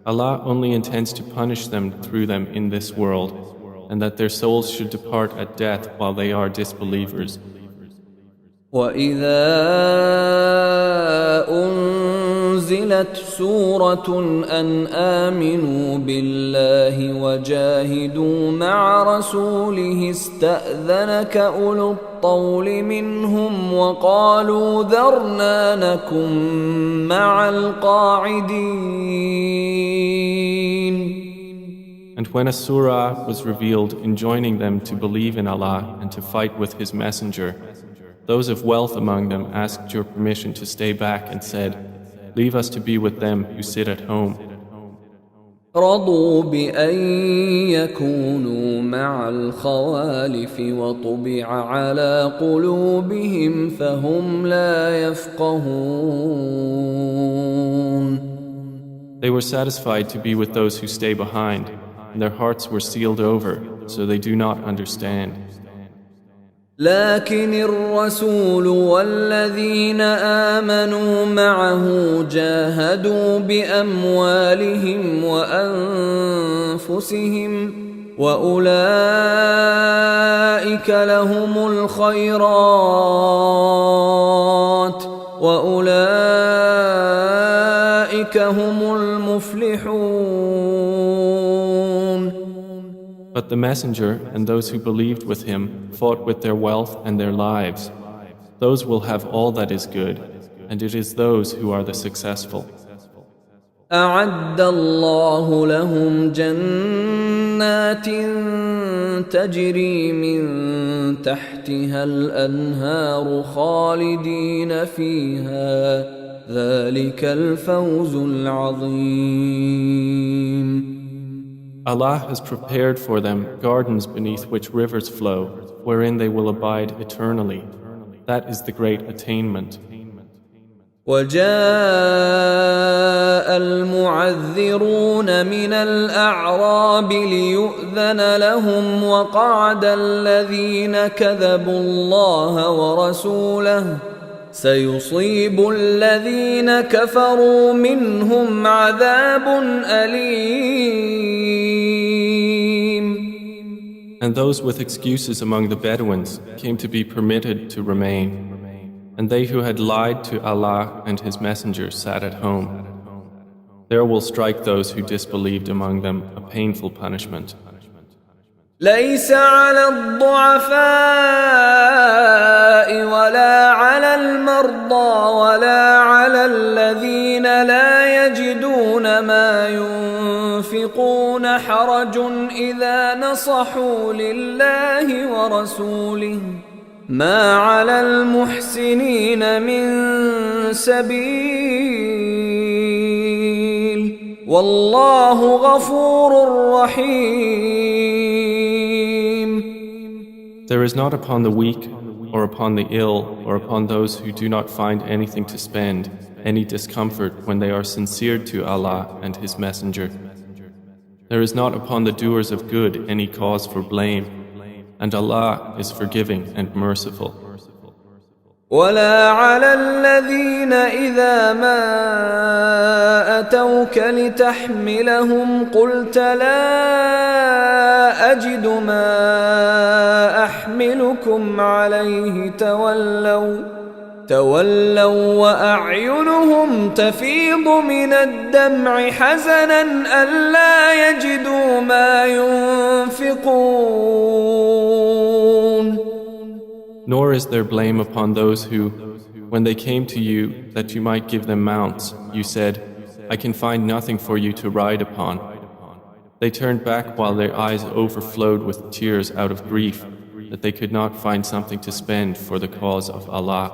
Allah only intends to punish them through them in this world, and that their souls should depart at death while they are disbelievers. وَإِذَا أُنزِلَتْ سُورَةٌ أَنْ آمِنُوا بِاللَّهِ وَجَاهِدُوا مَعَ رَسُولِهِ اسْتَأْذَنَكَ أُولُو الطَّوْلِ مِنْهُمْ وَقَالُوا ذَرْنَا نَكُنْ مَعَ الْقَاعِدِينَ. And when a surah was revealed enjoining them to believe in Allah and to fight with His Messenger, those of wealth among them asked your permission to stay back and said, "Leave us to be with them who sit at home." رضوا بأن يكونوا مع الخوالف وطبع على قلوبهم فهم لا يفقهون. They were satisfied to be with those who stay behind, and their hearts were sealed over, so they do not understand. لكن الرسول والذين آمنوا معه جاهدوا بأموالهم وأنفسهم وأولئك لهم الخيرات وأولئك هم المفلحون. But the Messenger and those who believed with him fought with their wealth and their lives. Those will have all that is good, and it is those who are the successful. أعد الله لهم جنات تجري من تحتها الأنهار خالدين فيها ذلك الفوز العظيم. Allah has prepared for them gardens beneath which rivers flow, wherein they will abide eternally. That is the great attainment. وجاء المعذرون من الأعراب ليؤذن لهم وقعد الذين كذبوا الله ورسوله سيصيب الذين كفروا منهم عذاب أليم. And those with excuses among the Bedouins came to be permitted to remain. And they who had lied to Allah and His Messenger sat at home. There will strike those who disbelieved among them a painful punishment. ليس على الضعفاء ولا على المرضى ولا على الذين لا يجدون ما ينفقون حرج إذا نصحوا لله ورسوله ما على المحسنين من سبيل والله غفور رحيم. There is not upon the weak or upon the ill or upon those who do not find anything to spend any discomfort when they are sincere to Allah and His Messenger. There is not upon the doers of good any cause for blame, and Allah is forgiving and merciful. ولا على الذين إذا ما أتوك لتحملهم قلت لا أجد ما أحملكم عليه تولوا وأعينهم تفيض من الدمع حزنا ألا يجدوا ما ينفقون. Nor is there blame upon those who, when they came to you that you might give them mounts, you said, I can find nothing for you to ride upon. They turned back while their eyes overflowed with tears out of grief that they could not find something to spend for the cause of Allah.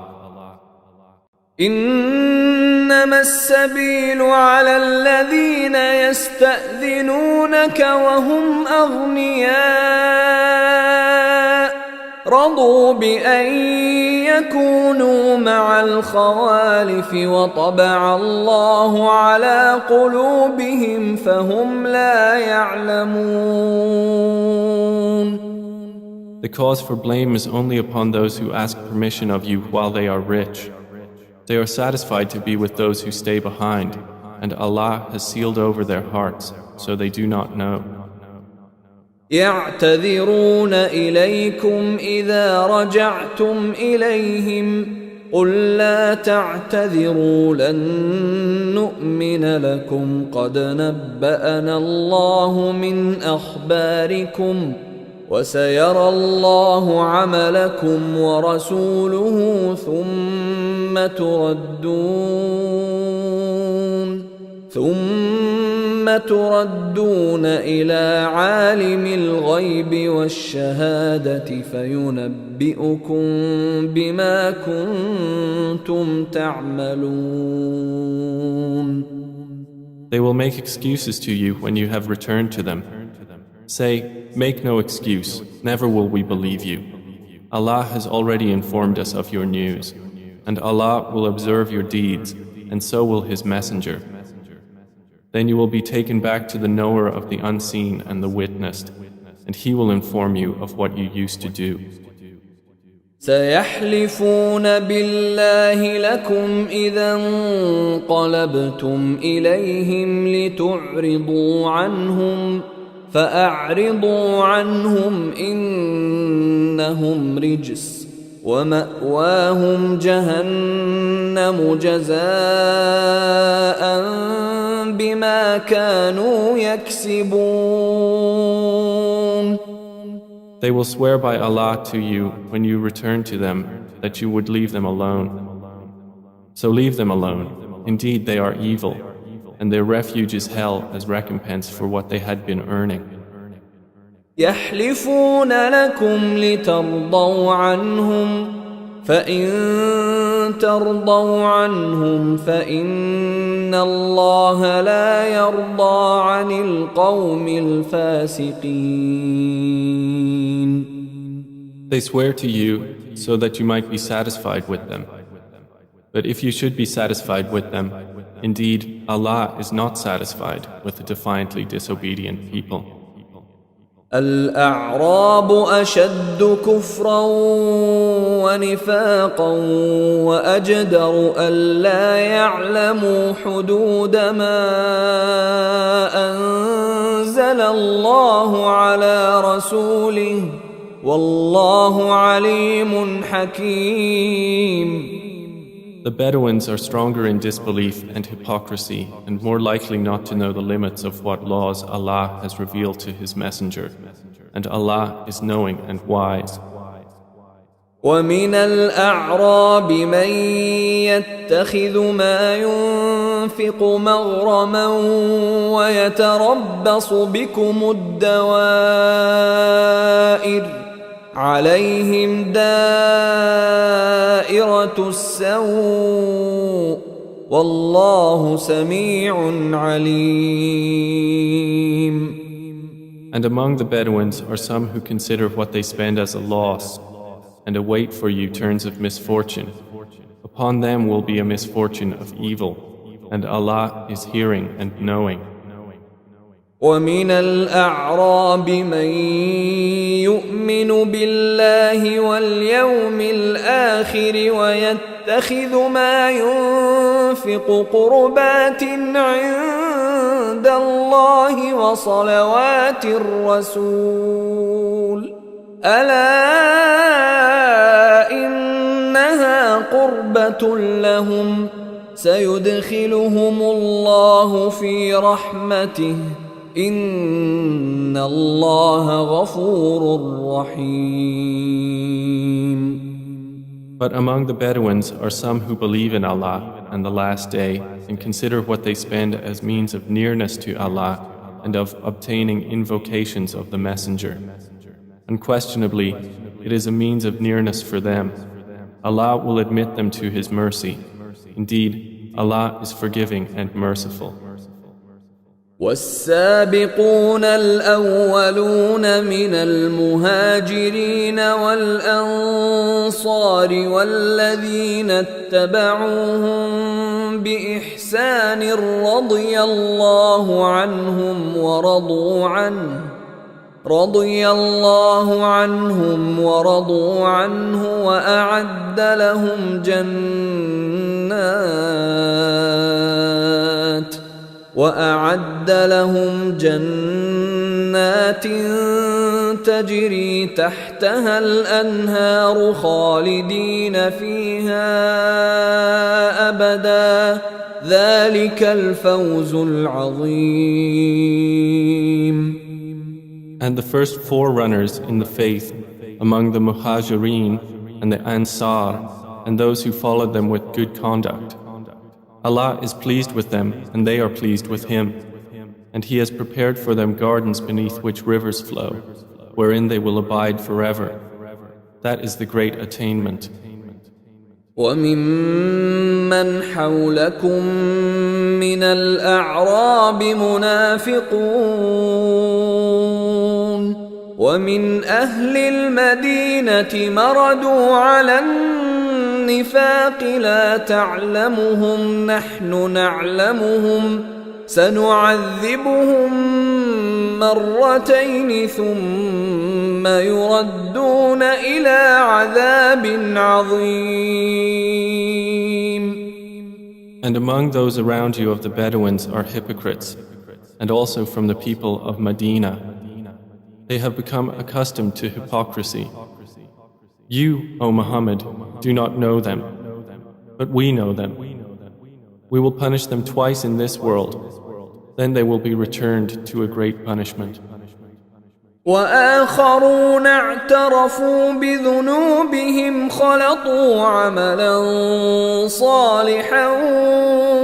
إنما السبيل على الذين يستأذنونك وهم أغنياء رضوا بأن يكونوا مع الخوالف وطبع الله على قلوبهم فهم لا يعلمون. The cause for blame is only upon those who ask permission of you while they are rich. They are satisfied to be with those who stay behind, and Allah has sealed over their hearts, so they do not know. يعتذرون إليكم إذا رجعتم إليهم قل لا تعتذروا لن نؤمن لكم قد نبأنا الله من أخباركم وسيرى الله عملكم ورسوله ثم تردون إلى عالم الغيب والشهادة فينبئكم بما كنتم تعملون. They will make excuses to you when you have returned to them. Say, make no excuse, never will we believe you. Allah has already informed us of your news, and Allah will observe your deeds, and so will His Messenger. Then you will be taken back to the knower of the unseen and the witnessed, and He will inform you of what you used to do. سيحلفون بالله لكم إذا انقلبتم إليهم لتعرضوا عنهم فأعرضوا عنهم إنهم رجس ومأواهم جهنم جزاء بما كانوا يكسبون. They will swear by Allah to you when you return to them that you would leave them alone. So leave them alone. Indeed, they are evil, and their refuge is hell as recompense for what they had been earning. يحلفون لكم لترضوا عنهم فإن ترضوا عنهم فإن الله لا يرضى عن القوم الفاسقين. They swear to you so that you might be satisfied with them. But if you should be satisfied with them, indeed Allah is not satisfied with the defiantly disobedient people. الأعراب أشد كفرا ونفاقا وأجدر ألا يعلموا حدود ما أنزل الله على رسوله والله عليم حكيم. The Bedouins are stronger in disbelief and hypocrisy and more likely not to know the limits of what laws Allah has revealed to His Messenger. And Allah is knowing and wise. ومن الأعراب من يتخذ ما ينفق مغرما ويتربص بكم الدوائر عليهم دائرة السوء والله سميع عليم. And among the Bedouins are some who consider what they spend as a loss and await for you turns of misfortune. Upon them will be a misfortune of evil, and Allah is hearing and knowing. ومن الأعراب من يؤمن بالله واليوم الآخر ويتخذ ما ينفق قربات عند الله وصلوات الرسول ألا إنها قربة لهم سيدخلهم الله في رحمته إن الله غفور رحيم. But among the Bedouins are some who believe in Allah and the Last Day and consider what they spend as means of nearness to Allah and of obtaining invocations of the Messenger. Unquestionably, it is a means of nearness for them. Allah will admit them to His mercy. Indeed, Allah is forgiving and merciful. والسابقون الأولون من المهاجرين والأنصار والذين اتبعوهم بإحسان رضي الله عنهم ورضوا عنه وأعد لهم جنات تجري تحتها الأنهار خالدين فيها أبدا ذلك الفوز العظيم. And the first forerunners in the faith among the Muhajirin and the Ansar and those who followed them with good conduct, Allah is pleased with them and they are pleased with Him, and He has prepared for them gardens beneath which rivers flow, wherein they will abide forever. That is the great attainment. وَمِمَّنْ حَوْلَكُمْ مِنَ الْأَعْرَابِ مُنَافِقُونَ وَمِنْ أَهْلِ الْمَدِينَةِ مَرَدُوا عَلَى النِّفَاقِ لَا تَعْلَمُهُمْ نَحْنُ نَعْلَمُهُمْ سَنُعَذِّبُهُمْ مرتين ثم يردون إلى عذاب عظيم. And among those around you of the Bedouins are hypocrites, and also from the people of Medina. They have become accustomed to hypocrisy. You, O Muhammad, do not know them, but we know them. We will punish them twice in this world. Then they will be returned to a great punishment. وآخرون اعترفوا بذنوبهم خلطوا عملا صالحا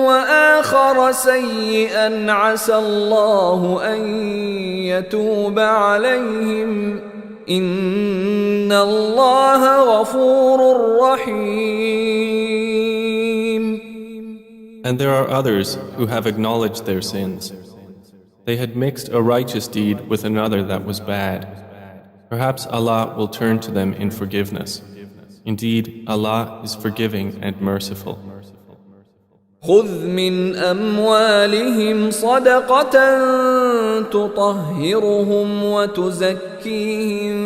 وآخر سيئا عسى الله أن يتوب عليهم إن الله غفور رحيم. And there are others who have acknowledged their sins. They had mixed a righteous deed with another that was bad. Perhaps Allah will turn to them in forgiveness. Indeed, Allah is forgiving and merciful. خذ من أموالهم صدقة تطهرهم وتزكيهم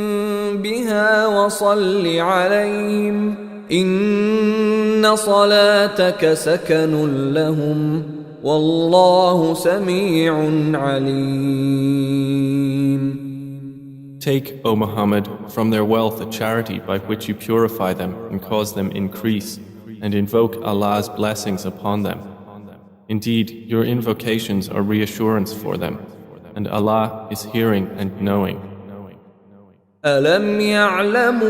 بها وصل عليهم إن صلاتك سكن لهم والله سميع عليم. Take, O Muhammad, from their wealth a charity by which you purify them and cause them increase, and invoke Allah's blessings upon them. Indeed, your invocations are reassurance for them, and Allah is hearing and knowing. ألم يعلموا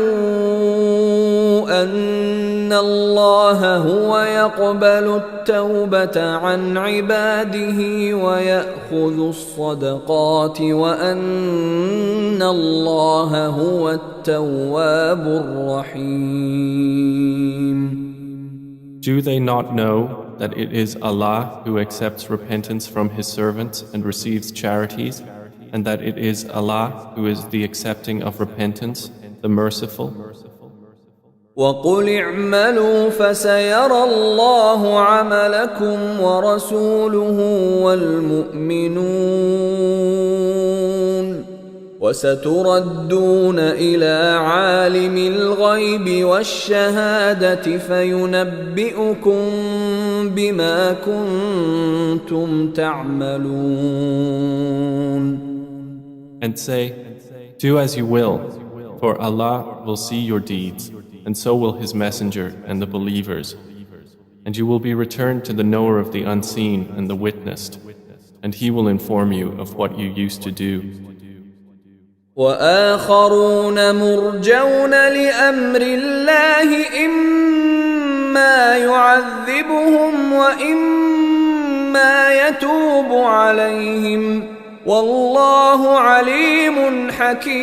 أن الله هو يقبل التوبة عن عباده ويأخذ الصدقات وأن الله هو التواب الرحيم. Do they not know that it is Allah who accepts repentance from His servants and receives charities, and that it is Allah who is the accepting of repentance, the merciful? وَقُلِ اعْمَلُوا فَسَيَرَى اللَّهُ عَمَلَكُمْ وَرَسُولُهُ وَالْمُؤْمِنُونَ وَسَتُرَدُّونَ إِلَى عَالِمِ الْغَيْبِ وَالشَّهَادَةِ فَيُنَبِّئُكُم بِمَا كُنتُمْ تَعْمَلُونَ. And say, do as you will, for Allah will see your deeds, and so will His Messenger and the believers. And you will be returned to the knower of the unseen and the witnessed, and He will inform you of what you used to do. وآخرون مرجون لأمر الله إما يعذبهم وإما يتوب عليهم والله عليم حكيم.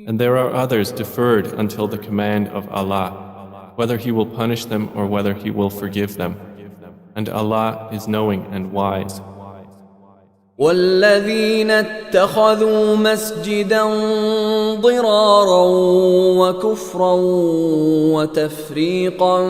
And there are others deferred until the command of Allah, whether He will punish them or whether He will forgive them. And Allah is knowing and wise. والذين اتخذوا مسجدا ضرارا وكفرا وتفريقا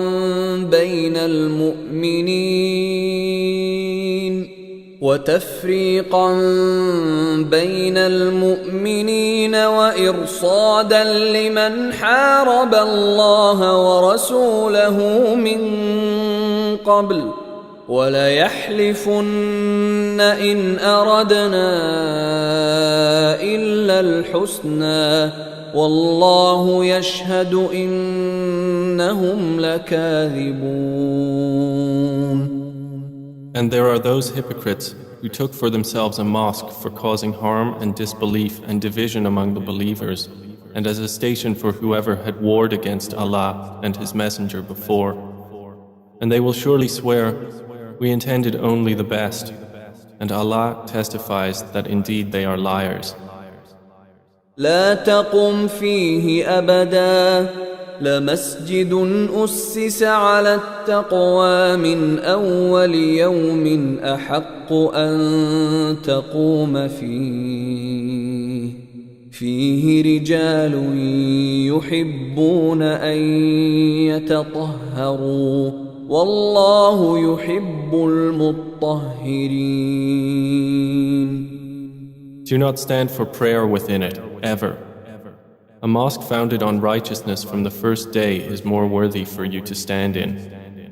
بين المؤمنين وإرصادا لمن حارب الله ورسوله من قبل وليحلفن إن أردنا إلا الحسنى والله يشهد إنهم لكاذبون. And there are those hypocrites who took for themselves a mosque for causing harm and disbelief and division among the believers, and as a station for whoever had warred against Allah and His Messenger before. And they will surely swear, we intended only the best, and Allah testifies that indeed they are liars. لا تقم فيه أبدا لمسجد أسس على التقوى من أول يوم أحق أن تقوم فيه رجال يحبون أن يتطهروا والله يحب المطهرين. Do not stand for prayer within it, ever. A mosque founded on righteousness from the first day is more worthy for you to stand in.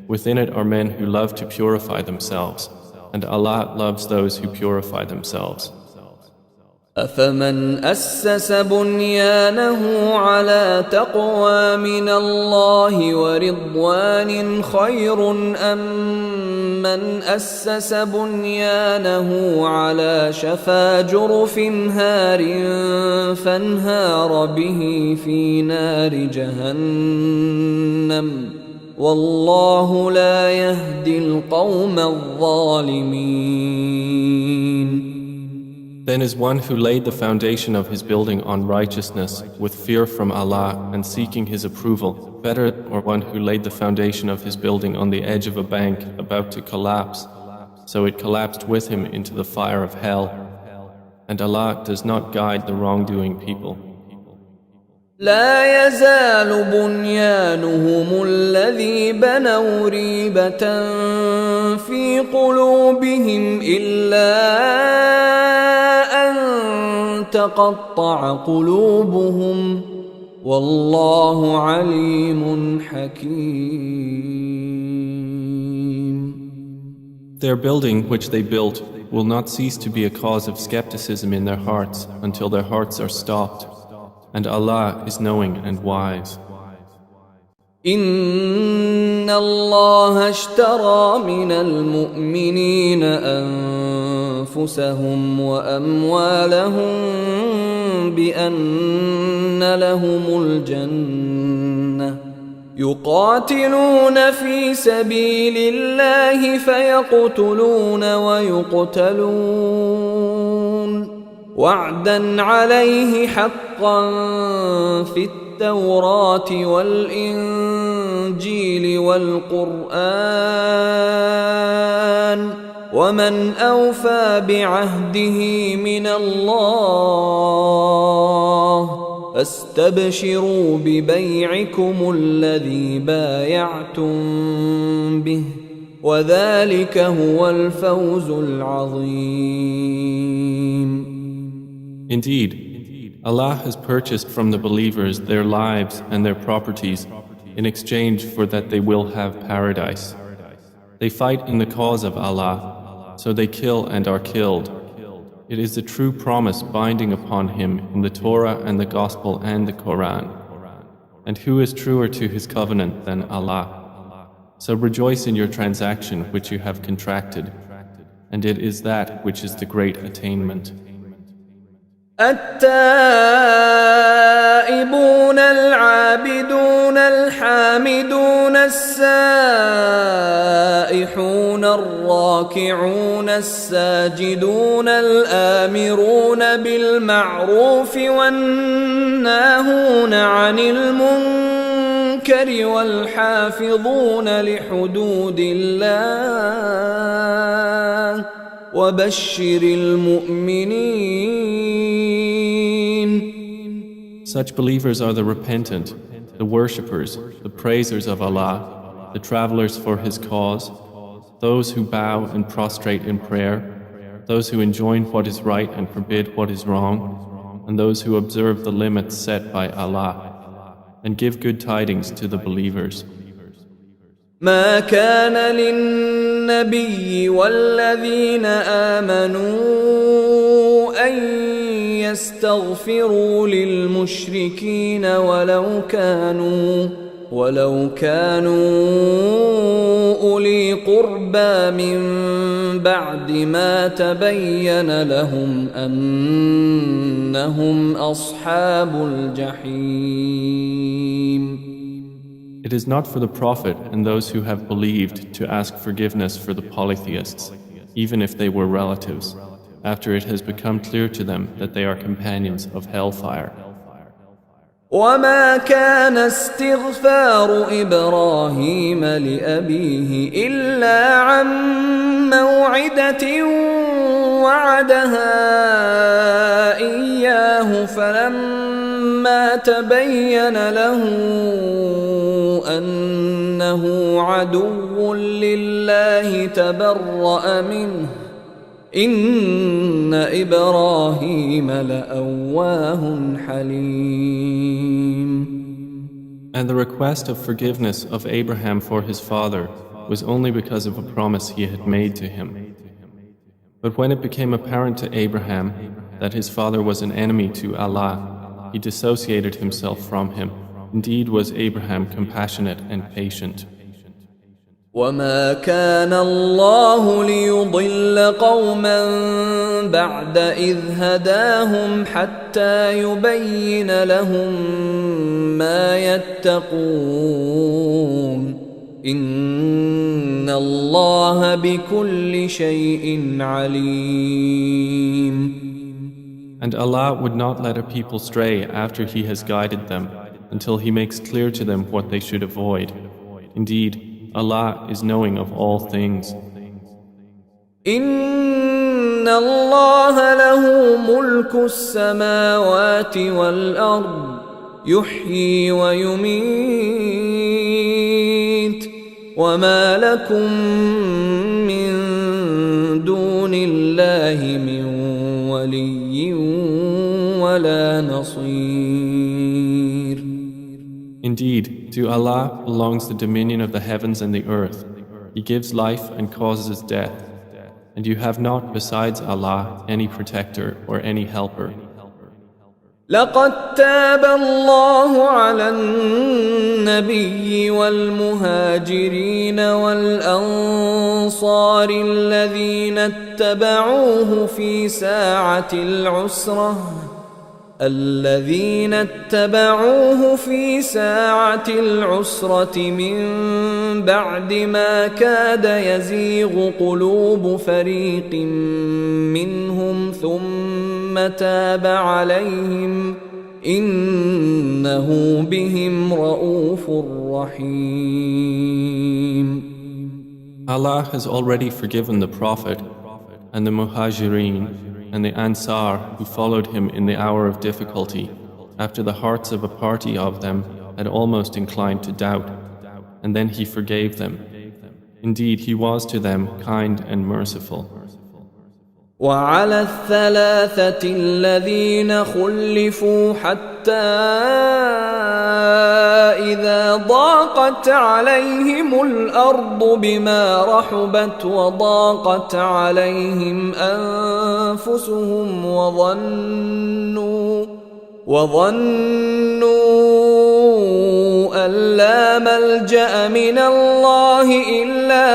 Within it are men who love to purify themselves, and Allah loves those who purify themselves. أفمن أسس بنيانه على تقوى من الله ورضوان خير أم من أسس بنيانه على شفا جرف هار فانهار به في نار جهنم والله لا يهدي القوم الظالمين. Then is one who laid the foundation of his building on righteousness with fear from Allah and seeking His approval better, or one who laid the foundation of his building on the edge of a bank about to collapse, so it collapsed with him into the fire of hell, and Allah does not guide the wrongdoing people. لا يزال بنيانهم الذي بنوا ريبة في قلوبهم إلا أن تقطع قلوبهم والله عليم حكيم. Their building which they built will not cease to be a cause of skepticism in their hearts until their hearts are stopped. And Allah is knowing and wise. إن الله اشترى من المؤمنين أنفسهم وأموالهم بأن لهم الجنة يقاتلون في سبيل الله فيقتلون ويقتلون وعدا عليه حقا في التوراة والإنجيل والقرآن ومن أوفى بعهده من الله فاستبشروا ببيعكم الذي بايعتم به وذلك هو الفوز العظيم. Indeed, Allah has purchased from the believers their lives and their properties in exchange for that they will have paradise. They fight in the cause of Allah, so they kill and are killed. It is the true promise binding upon him in the Torah and the Gospel and the Quran. And who is truer to his covenant than Allah? So rejoice in your transaction which you have contracted, and it is that which is the great attainment. التائبون العابدون الحامدون السائحون الراكعون الساجدون الآمرون بالمعروف والناهون عن المنكر والحافظون لحدود الله وبشر المؤمنين. Such believers are the repentant, the worshippers, the praisers of Allah, the travelers for His cause, those who bow and prostrate in prayer, those who enjoin what is right and forbid what is wrong, and those who observe the limits set by Allah, and give good tidings to the believers. ما كان للنبي والذين آمنوا أن يستغفروا للمشركين ولو كانوا أولي قربى من بعد ما تبين لهم أنهم أصحاب الجحيم. It is not for the Prophet and those who have believed to ask forgiveness for the polytheists, even if they were relatives, after it has become clear to them that they are companions of hellfire. وما كان استغفار إبراهيم لأبيه إلا عن موعدة وعدها إياه فلما تبين له أنه عدو لله تبرأ منه إن إبراهيم لأواه حليم. And the request of forgiveness of Abraham for his father was only because of a promise he had made to him. But when it became apparent to Abraham that his father was an enemy to Allah, he dissociated himself from him. Indeed was Abraham compassionate and patient. وما كان الله ليضل قوما بعد إذ هداهم حتى يبين لهم ما يتقون إن الله بكل شيء عليم. And Allah would not let a people stray after He has guided them until He makes clear to them what they should avoid. Indeed, Allah is knowing of all things. إن الله له ملك السماوات والأرض يحيي ويميت وما لكم من دون الله من ولي ولا نصير. Indeed, to Allah belongs the dominion of the heavens and the earth. He gives life and causes death. And you have not besides Allah any protector or any helper. لقد تاب الله على النبي والمهاجرين والأنصار الذين اتبعوه في ساعة العسرة من بعد ما كاد يزيغ قلوب فريق منهم ثم تاب عليهم إنه بهم رؤوف رحيم. Allah has already forgiven the Prophet and the Muhajirin and the Ansar who followed him in the hour of difficulty, after the hearts of a party of them had almost inclined to doubt, and then he forgave them. Indeed, he was to them kind and merciful. وعلى الثلاثة الذين خلفوا حتى إذا ضاقت عليهم الأرض بما رحبت وضاقت عليهم أنفسهم وظنوا أن لا ملجأ من الله إلا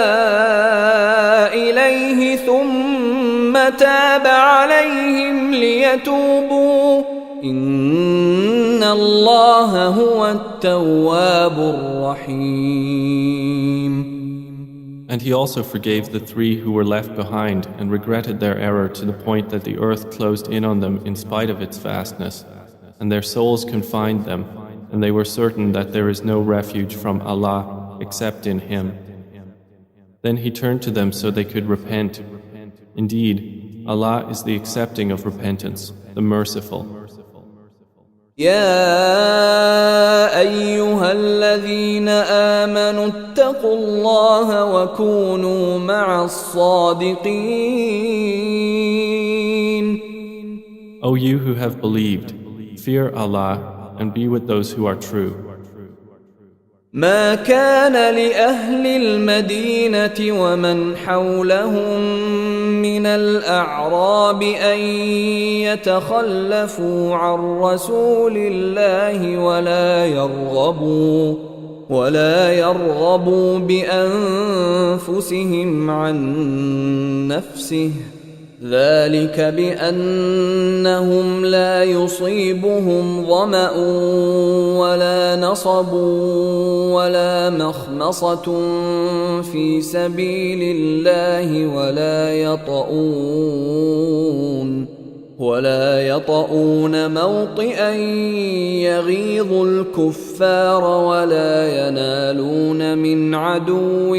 إليه ثم تاب عليهم ليتوبوا إن الله هو التواب الرحيم. And he also forgave the three who were left behind and regretted their error to the point that the earth closed in on them in spite of its vastness, and their souls confined them, and they were certain that there is no refuge from Allah except in Him. Then he turned to them so they could repent. Indeed, Allah is the accepting of repentance, the merciful. يا أيها الذين آمنوا اتقوا الله وكونوا مع الصادقين. O you who have believed, fear Allah and be with those who are true. ما كان لأهل المدينة ومن حولهم من الأعراب أن يتخلفوا عن رسول الله ولا يرغبوا بأنفسهم عن نفسه ذلك بأنهم لا يصيبهم ظمأ ولا نصب ولا مخمصة في سبيل الله ولا يطؤون موطئا يغيظ الكفار ولا ينالون من عدو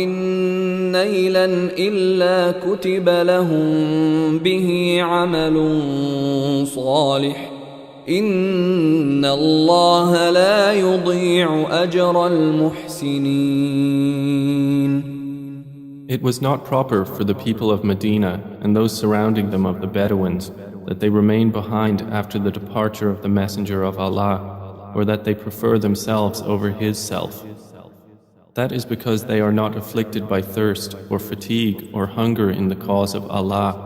نيلا إلا كتب لهم به عمل صالح إن الله لا يضيع أجر المحسنين. It was not proper for the people of Medina and those surrounding them of the Bedouins that they remain behind after the departure of the Messenger of Allah, or that they prefer themselves over his self. That is because they are not afflicted by thirst or fatigue or hunger in the cause of Allah,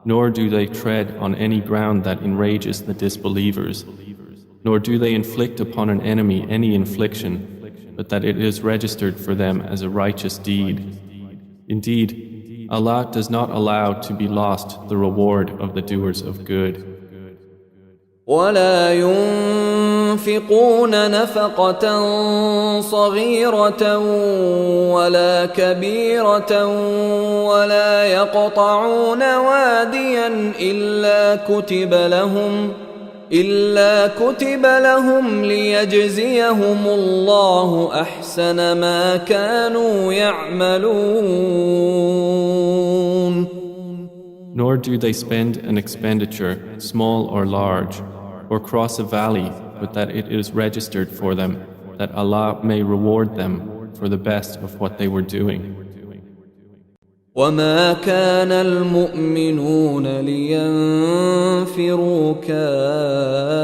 nor do they tread on any ground that enrages the disbelievers, nor do they inflict upon an enemy any infliction, but that it is registered for them as a righteous deed. Indeed, Allah does not allow to be lost the reward of the doers of good. ولا ينفقون نفقة صغيرة ولا كبيرة ولا يقطعون واديا إلا كتب لهم ليجزيهم الله أحسن ما كانوا يعملون. Nor do they spend an expenditure, small or large, or cross a valley, but that it is registered for them, that Allah may reward them for the best of what they were doing. وما كان المؤمنون لينفروا كافة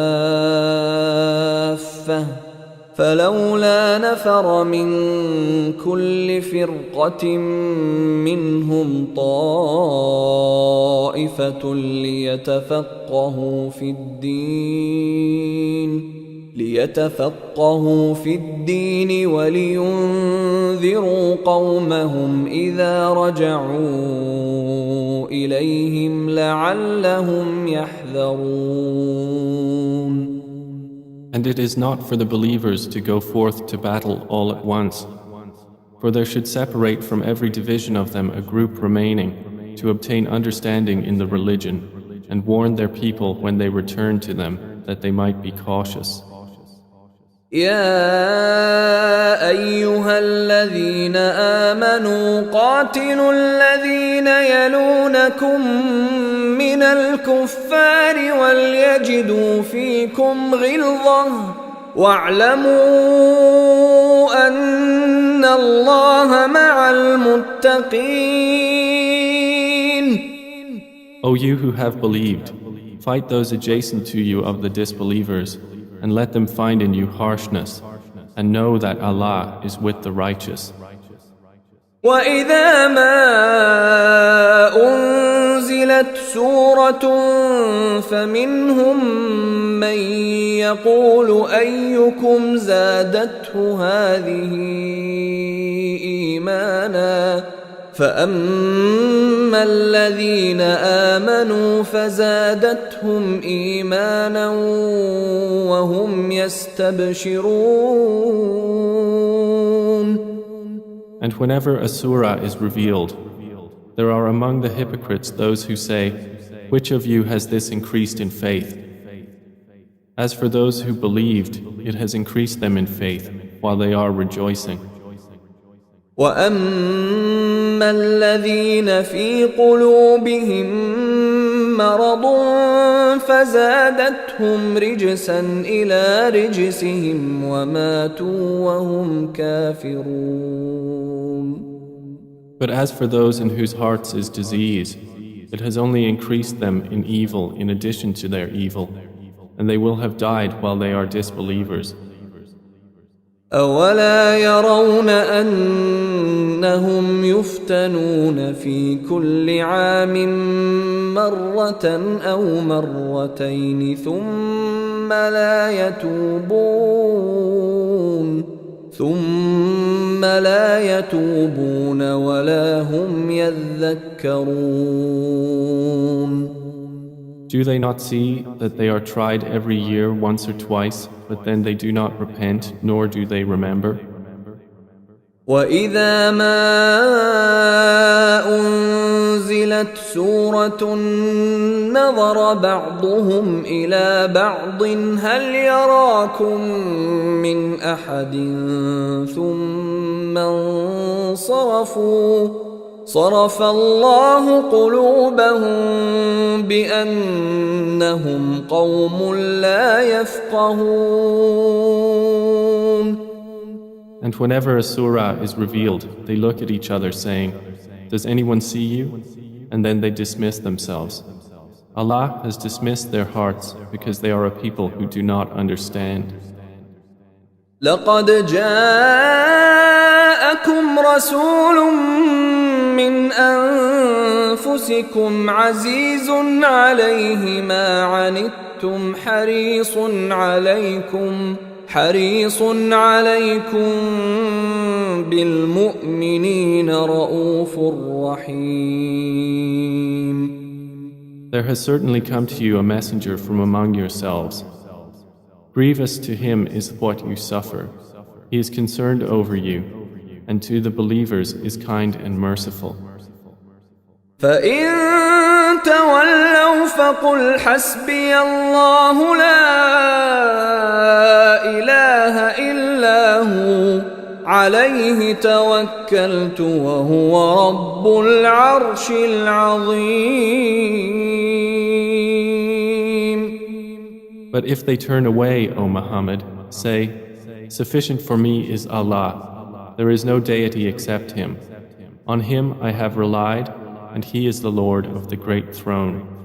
فلولا نفر من كل فرقة منهم طائفة ليتفقهوا في الدين ولينذروا قومهم إذا رجعوا إليهم لعلهم يحذرون. And it is not for the believers to go forth to battle all at once, for there should separate from every division of them a group remaining to obtain understanding in the religion and warn their people when they return to them that they might be cautious. يا أيها الذين آمنوا قاتلوا الذين يلونكم من الكفار وليجدوا فيكم غلظة واعلموا أن الله مع المتقين. O you who have believed, fight those adjacent to you of the disbelievers, and let them find in you harshness, and know that Allah is with the righteous. وَإِذَا مَا أُنزِلَتْ سُورَةٌ فَمِنْهُم مَّن يَقُولُ أَيُّكُمْ زَادَتْهُ هَٰذِهِ إِيمَانًا فَأَمَّا الَّذِينَ آمَنُوا فَزَادَتْهُمْ إِيمَانًا وَهُمْ يَسْتَبْشِرُونَ. And whenever a surah is revealed, there are among the hypocrites those who say, "Which of you has this increased in faith?" As for those who believed, it has increased them in faith while they are rejoicing. وَأَمَّا الَّذِينَ فِي قُلُوبِهِم مَّرَضٌ فَزَادَتْهُمْ رِجْسًا إِلَىٰ رِجْسِهِمْ وَمَاتُوا وَهُمْ كَافِرُونَ. But as for those in whose hearts is disease, it has only increased them in evil in addition to their evil, and they will have died while they are disbelievers. أَوَلَا يَرَوْنَ أَنَّهُمْ يُفْتَنُونَ فِي كُلِّ عَامٍ مَّرَّةً أَوْ مَرَّتَيْنِ ثُمَّ لا يتوبون ولا هم يذكرون. Do they not see that they are tried every year once or twice, but then they do not repent, nor do they remember? وَإِذَا مَا أُنزِلَتْ سُورَةٌ نَظَرَ بَعْضُهُمْ إِلَى بَعْضٍ هَلْ يَرَاكُم مِّنْ أَحَدٍ ثُمَّ انصَرَفُوا صَرَفَ اللَّهُ قُلُوبَهُم بِأَنَّهُمْ قَوْمٌ لَّا يَفْقَهُونَ. And whenever a surah is revealed, they look at each other saying, "Does anyone see you?" And then they dismiss themselves. Allah has dismissed their hearts because they are a people who do not understand. لَقَدْ جَاءَكُمْ رَسُولٌ مِّنْ أَنفُسِكُمْ عَزِيزٌ عَلَيْهِ مَا عَنِتُّمْ حريص عليكم بالمؤمنين رؤوف رحيم. There has certainly come to you a messenger from among yourselves. Grievous to him is what you suffer. He is concerned over you, and to the believers is kind and merciful. فَإِن تَوَلَّوْا فَقُلْ حَسْبِيَ اللَّهُ لَا إِلَٰهَ إِلَّا هُوَ عَلَيْهِ تَوَكَّلْتُ وَهُوَ رَبُّ الْعَرْشِ الْعَظِيمِ. But if they turn away, O Muhammad, say, Sufficient for me is Allah. There is no deity except Him. On Him I have relied, and He is the Lord of the Great Throne.